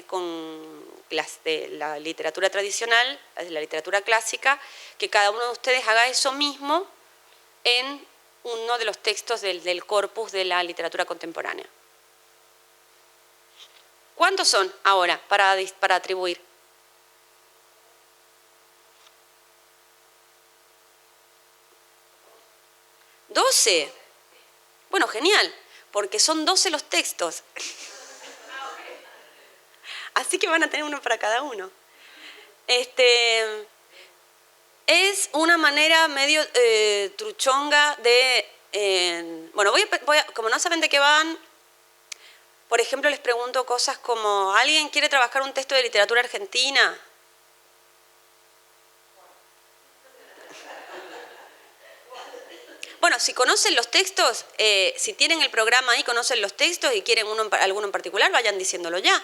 con las de la literatura tradicional, de la literatura clásica, que cada uno de ustedes haga eso mismo en uno de los textos del corpus de la literatura contemporánea. ¿Cuántos son ahora para atribuir? ¿12? Bueno, genial, porque son 12 los textos. Así que van a tener uno para cada uno. Es una manera medio truchonga de... bueno, como no saben de qué van, por ejemplo, les pregunto cosas como, ¿alguien quiere trabajar un texto de literatura argentina? Bueno, si conocen los textos, si tienen el programa ahí, conocen los textos y quieren alguno en particular, vayan diciéndolo ya.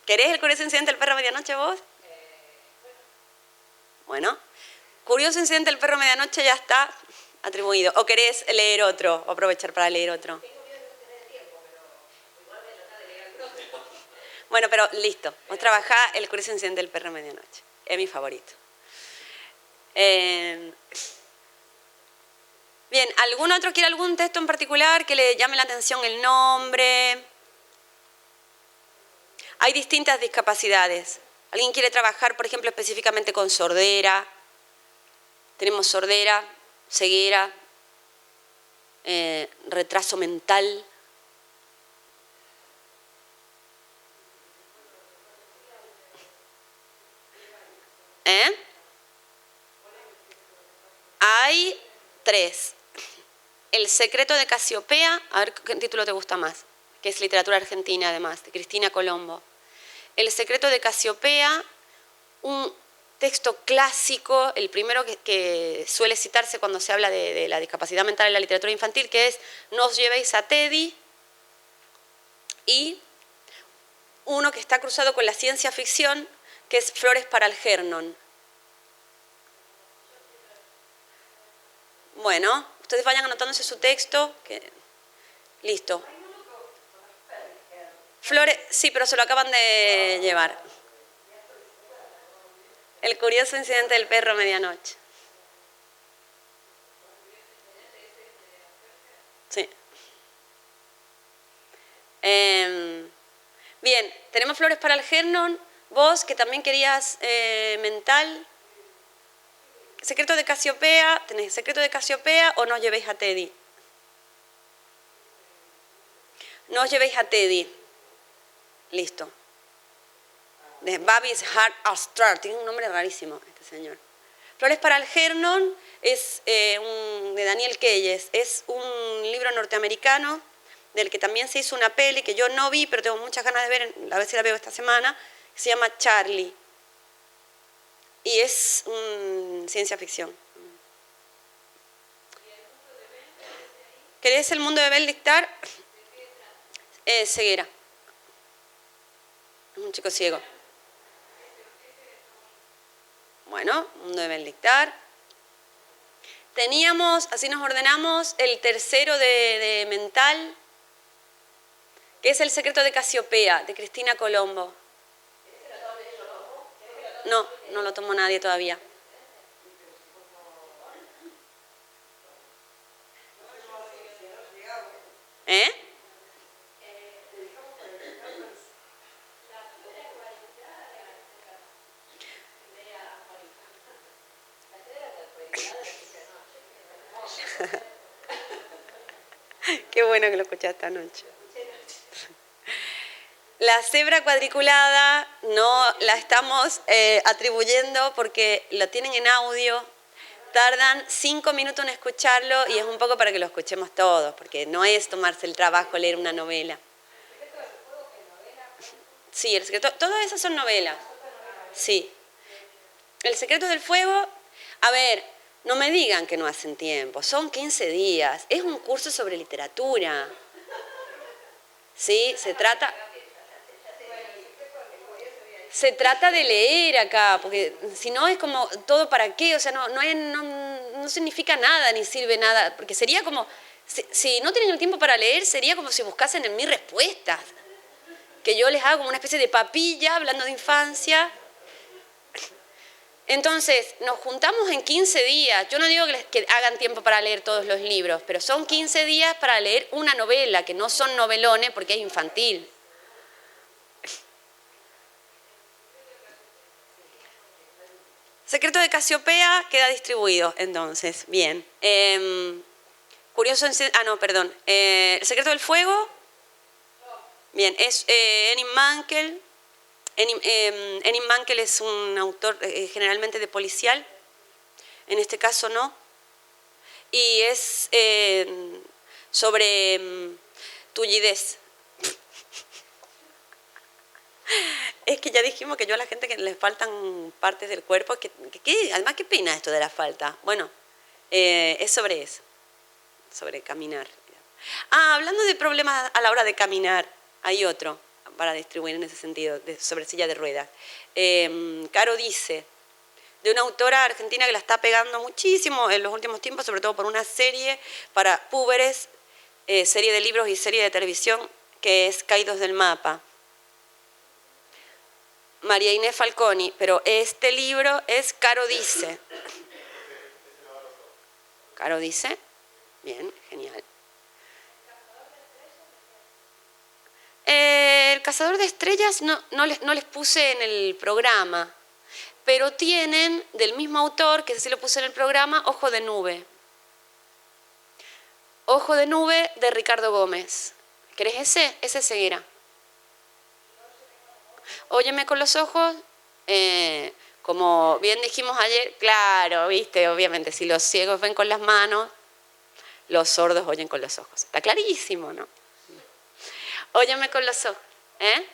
¿Querés el curioso incidente del perro a medianoche vos? Bueno, curioso incidente del perro a medianoche ya está atribuido. ¿O querés leer otro? ¿O aprovechar para leer otro? Bueno, pero listo. Vos trabajá el curioso incidente del perro a medianoche. Es mi favorito. Bien, ¿algún otro quiere algún texto en particular que le llame la atención el nombre? Hay distintas discapacidades. ¿Alguien quiere trabajar, por ejemplo, específicamente con sordera? Tenemos sordera, ceguera, retraso mental. Hay 3. El secreto de Casiopea, a ver qué título te gusta más, que es literatura argentina además, de Cristina Colombo. El secreto de Casiopea, un texto clásico, el primero que suele citarse cuando se habla de la discapacidad mental en la literatura infantil, que es No os llevéis a Teddy, y uno que está cruzado con la ciencia ficción, que es Flores para Algernon. Bueno, ustedes vayan anotándose su texto. Listo. Flores, sí, pero se lo acaban de llevar. El curioso incidente del perro a medianoche. Sí. Bien, tenemos Flores para Algernon. Vos, que también querías mental. Secreto de Casiopea, ¿tenéis secreto de Casiopea o no os llevéis a Teddy? No os llevéis a Teddy. Listo. De Baby's Heart Astar, tiene un nombre rarísimo este señor. Flores para Algernon es de Daniel Keyes, es un libro norteamericano del que también se hizo una peli que yo no vi, pero tengo muchas ganas de ver, a ver si la veo esta semana, que se llama Charlie. Y es ciencia ficción. ¿Querés el mundo de Bell dictar? Ceguera. Es un chico ciego. Bueno, mundo de Bell dictar. Teníamos, así nos ordenamos, el tercero de mental, que es El secreto de Casiopea, de Cristina Colombo. No, no lo tomó nadie todavía. ¿Eh? Qué bueno que lo escuchaste esta noche. La cebra cuadriculada no la estamos atribuyendo porque lo tienen en audio, tardan 5 minutos en escucharlo y es un poco para que lo escuchemos todos, porque no es tomarse el trabajo leer una novela. Sí, el secreto, todas esas son novelas. Sí. El secreto del fuego, a ver, no me digan que no hacen tiempo, son 15 días, es un curso sobre literatura. Sí, se trata de leer acá, porque si no es como todo para qué, o sea, no significa nada ni sirve nada, porque sería como, si no tienen el tiempo para leer, sería como si buscasen en mí respuestas, que yo les hago como una especie de papilla hablando de infancia. Entonces, nos juntamos en 15 días. Yo no digo que hagan tiempo para leer todos los libros, pero son 15 días para leer una novela, que no son novelones porque es infantil. Secreto de Casiopea queda distribuido, entonces, bien. Curioso, no, perdón. El secreto del fuego, bien, es Henning Mankell. Henning Mankell es un autor generalmente de policial, en este caso no, y es sobre tullidez. Es que ya dijimos que yo a la gente que le faltan partes del cuerpo, además, ¿qué pena esto de la falta? Bueno, es sobre eso, sobre caminar. Hablando de problemas a la hora de caminar, hay otro para distribuir en ese sentido, sobre silla de ruedas. Caro dice, de una autora argentina que la está pegando muchísimo en los últimos tiempos, sobre todo por una serie para púberes, serie de libros y serie de televisión, que es Caídos del Mapa. María Inés Falconi, pero este libro es Caro dice. Caro dice, bien, genial. El Cazador de Estrellas no les puse en el programa, pero tienen del mismo autor, que sí lo puse en el programa, Ojo de Nube. Ojo de Nube de Ricardo Gómez. ¿Querés ese? Ese es ceguera. Óyeme con los ojos, como bien dijimos ayer, claro, viste, obviamente, si los ciegos ven con las manos, los sordos oyen con los ojos. Está clarísimo, ¿no? Óyeme con los ojos. ¿Eh?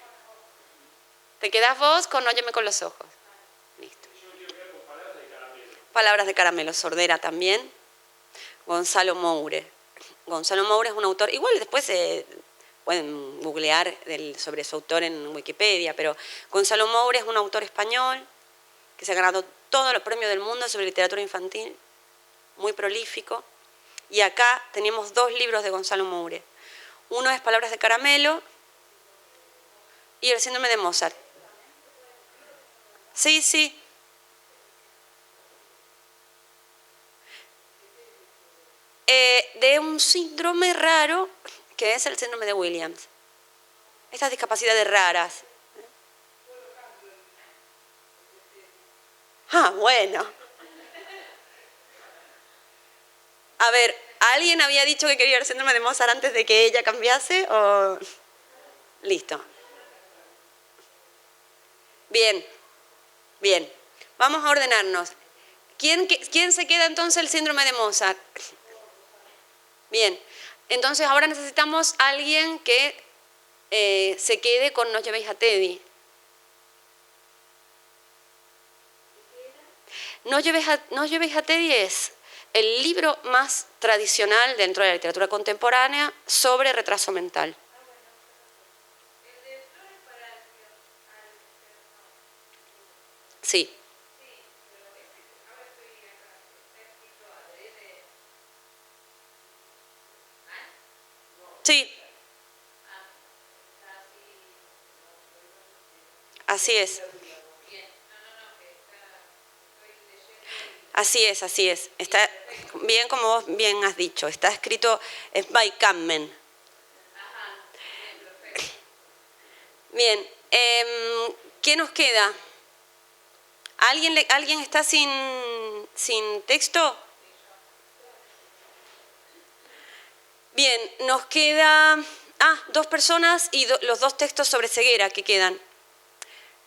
¿Te quedás vos con óyeme con los ojos? Listo. Palabras de caramelo, sordera también. Gonzalo Moure. Gonzalo Moure es un autor, igual después pueden googlear sobre su autor en Wikipedia, pero Gonzalo Moure es un autor español que se ha ganado todos los premios del mundo sobre literatura infantil, muy prolífico. Y acá tenemos 2 libros de Gonzalo Moure. Uno es Palabras de caramelo y El síndrome de Mozart. Sí, sí. De un síndrome raro que es el síndrome de Williams. Estas discapacidades raras. Bueno. A ver, ¿alguien había dicho que quería el síndrome de Mozart antes de que ella cambiase? ¿O? Listo. Bien, bien. Vamos a ordenarnos. ¿Quién se queda entonces el síndrome de Mozart? Bien. Entonces ahora necesitamos a alguien que se quede con No llevéis a Teddy. No os llevéis a Teddy es el libro más tradicional dentro de la literatura contemporánea sobre retraso mental. Sí. Sí. Así es. Así es, así es. Está bien, como vos bien has dicho. Está escrito, es by Kahneman. Bien. ¿Qué nos queda? ¿Alguien está sin texto? Bien, nos queda... dos personas y los dos textos sobre ceguera que quedan.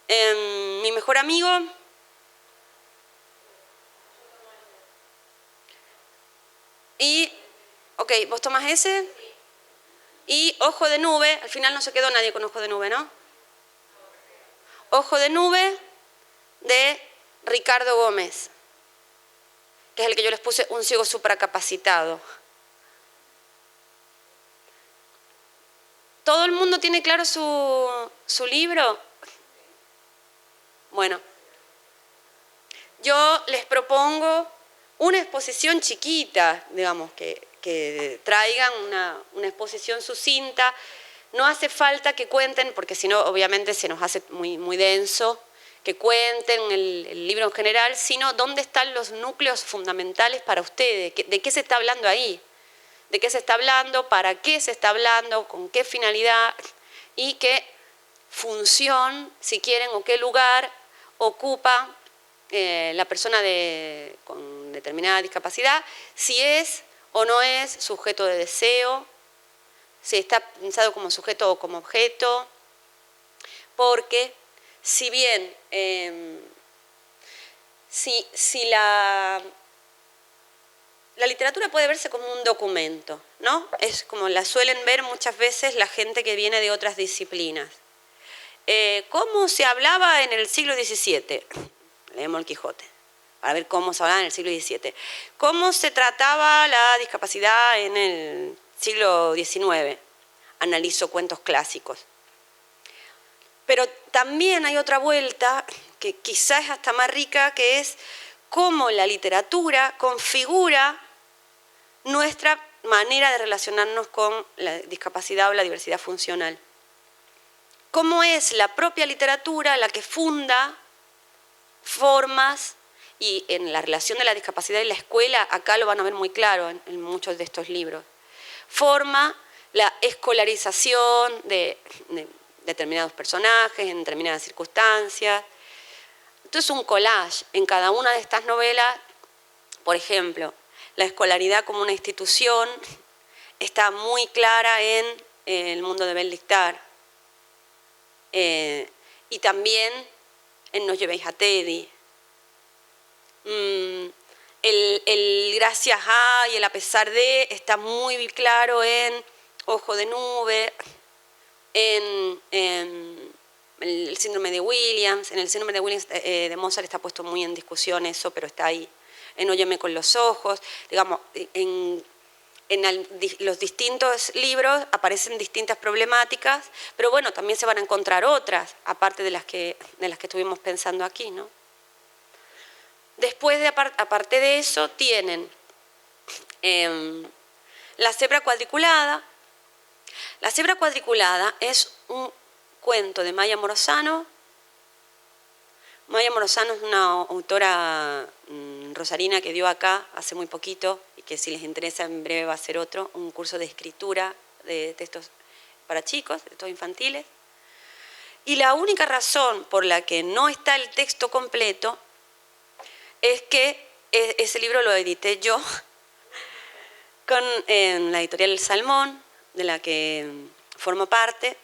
Mi mejor amigo... Y, ok, vos tomás ese. Y Ojo de Nube, al final no se quedó nadie con Ojo de Nube, ¿no? Ojo de Nube de Ricardo Gómez, que es el que yo les puse, un ciego supracapacitado. ¿Todo el mundo tiene claro su libro? Bueno, yo les propongo una exposición chiquita, digamos, que traigan una exposición sucinta. No hace falta que cuenten, porque si no, obviamente se nos hace muy denso, que cuenten el libro en general, sino dónde están los núcleos fundamentales para ustedes, de qué se está hablando ahí, de qué se está hablando, para qué se está hablando, con qué finalidad y qué función, si quieren, o qué lugar ocupa la persona con determinada discapacidad, si es o no es sujeto de deseo, si está pensado como sujeto o como objeto, porque si bien si la literatura puede verse como un documento, ¿no? Es como la suelen ver muchas veces la gente que viene de otras disciplinas. ¿Cómo se hablaba en el siglo XVII? Leemos el Quijote, para ver cómo se hablaba en el siglo XVII. ¿Cómo se trataba la discapacidad en el siglo XIX? Analizo cuentos clásicos. Pero también hay otra vuelta, que quizás es hasta más rica, que es cómo la literatura configura nuestra manera de relacionarnos con la discapacidad o la diversidad funcional. Cómo es la propia literatura la que funda formas, y en la relación de la discapacidad y la escuela, acá lo van a ver muy claro en muchos de estos libros, forma la escolarización de determinados personajes, en determinadas circunstancias. Entonces, un collage en cada una de estas novelas. Por ejemplo, la escolaridad como una institución está muy clara en El mundo de Bell-Dictar, y también en No llevéis a Teddy. El gracias a y el a pesar de está muy claro en Ojo de Nube, en el síndrome de Williams. En el síndrome de Williams de Mozart está puesto muy en discusión eso, pero está ahí. En Óyeme con los ojos. Digamos, en los distintos libros aparecen distintas problemáticas, pero bueno, también se van a encontrar otras, aparte de las que estuvimos pensando aquí, ¿no? Después, aparte de eso, tienen La cebra cuadriculada. La cebra cuadriculada es un cuento de Maya Morozano. Maya Morozano es una autora rosarina que dio acá hace muy poquito, y que si les interesa en breve va a ser otro, un curso de escritura de textos para chicos, de textos infantiles. Y la única razón por la que no está el texto completo es que ese libro lo edité yo en la editorial El Salmón, de la que formo parte,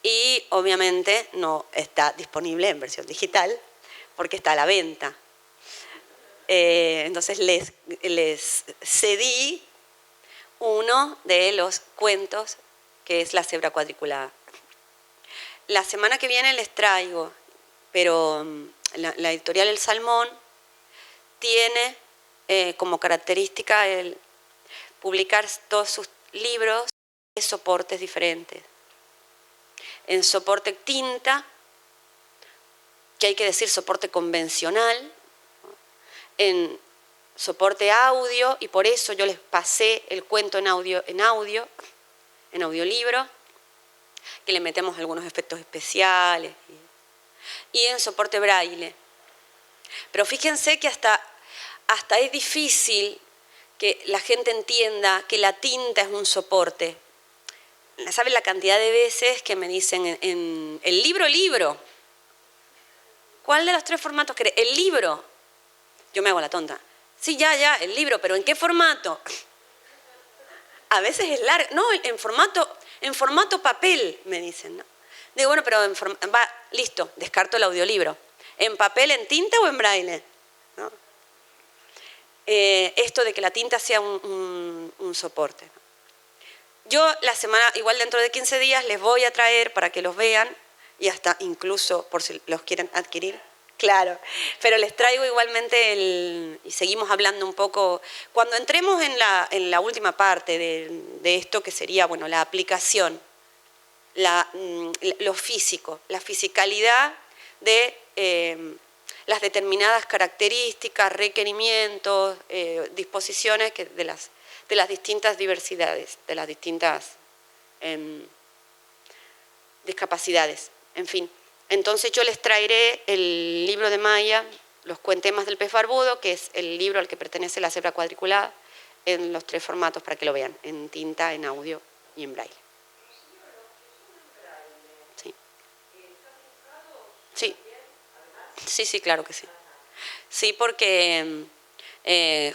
y obviamente no está disponible en versión digital porque está a la venta. Entonces les cedí uno de los cuentos, que es La cebra cuadriculada. La semana que viene les traigo, pero la editorial El Salmón tiene como característica el publicar todos sus libros en soportes diferentes. En soporte tinta, que hay que decir soporte convencional, en soporte audio, y por eso yo les pasé el cuento en audiolibro, que le metemos algunos efectos especiales, y en soporte braille. Pero fíjense que hasta es difícil que la gente entienda que la tinta es un soporte. ¿Saben la cantidad de veces que me dicen en el libro? ¿Cuál de los 3 formatos querés? El libro. Yo me hago la tonta. Sí, ya, el libro, pero ¿en qué formato? A veces es largo. No, en formato papel, me dicen, ¿no? Digo, bueno, pero listo, descarto el audiolibro. ¿En papel, en tinta o en braille? ¿No? Esto de que la tinta sea un soporte, ¿no? Yo igual dentro de 15 días les voy a traer para que los vean, y hasta incluso por si los quieren adquirir. Claro, pero les traigo igualmente y seguimos hablando un poco, cuando entremos en la última parte de esto, que sería, bueno, la aplicación, lo físico, la fisicalidad de las determinadas características, requerimientos, disposiciones de las distintas diversidades, de las distintas discapacidades, en fin. Entonces yo les traeré el libro de Maya, Los cuentemas del pez barbudo, que es el libro al que pertenece la cebra cuadriculada, en los 3 formatos para que lo vean, en tinta, en audio y en braille. Sí, claro que sí. Sí, porque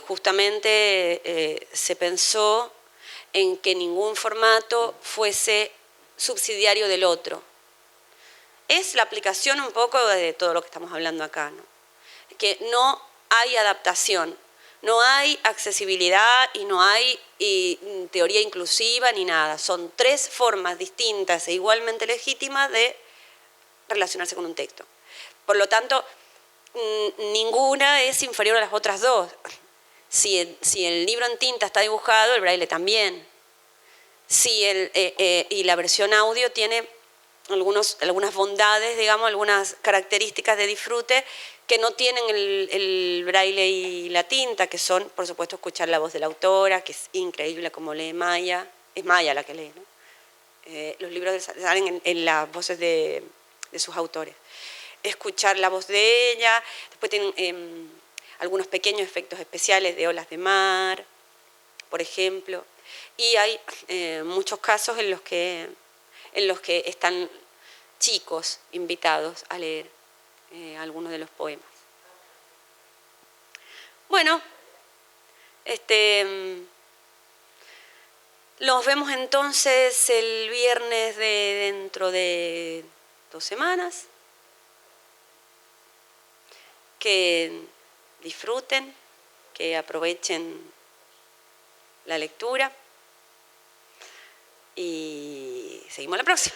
justamente se pensó en que ningún formato fuese subsidiario del otro. Es la aplicación un poco de todo lo que estamos hablando acá, ¿no? Que no hay adaptación, no hay accesibilidad y no hay teoría inclusiva ni nada. Son 3 formas distintas e igualmente legítimas de relacionarse con un texto. Por lo tanto, ninguna es inferior a las otras 2. Si el libro en tinta está dibujado, el braille también. Y la versión audio tiene algunas bondades, digamos, algunas características de disfrute que no tienen el braille y la tinta, que son, por supuesto, escuchar la voz de la autora, que es increíble como lee Maya. Es Maya la que lee, ¿no? Los libros salen en las voces de sus autores. Escuchar la voz de ella, después tienen algunos pequeños efectos especiales de olas de mar, por ejemplo, y hay muchos casos en los que están chicos invitados a leer algunos de los poemas. Bueno, los vemos entonces el viernes de dentro de 2 semanas. Que disfruten, que aprovechen la lectura y seguimos la próxima.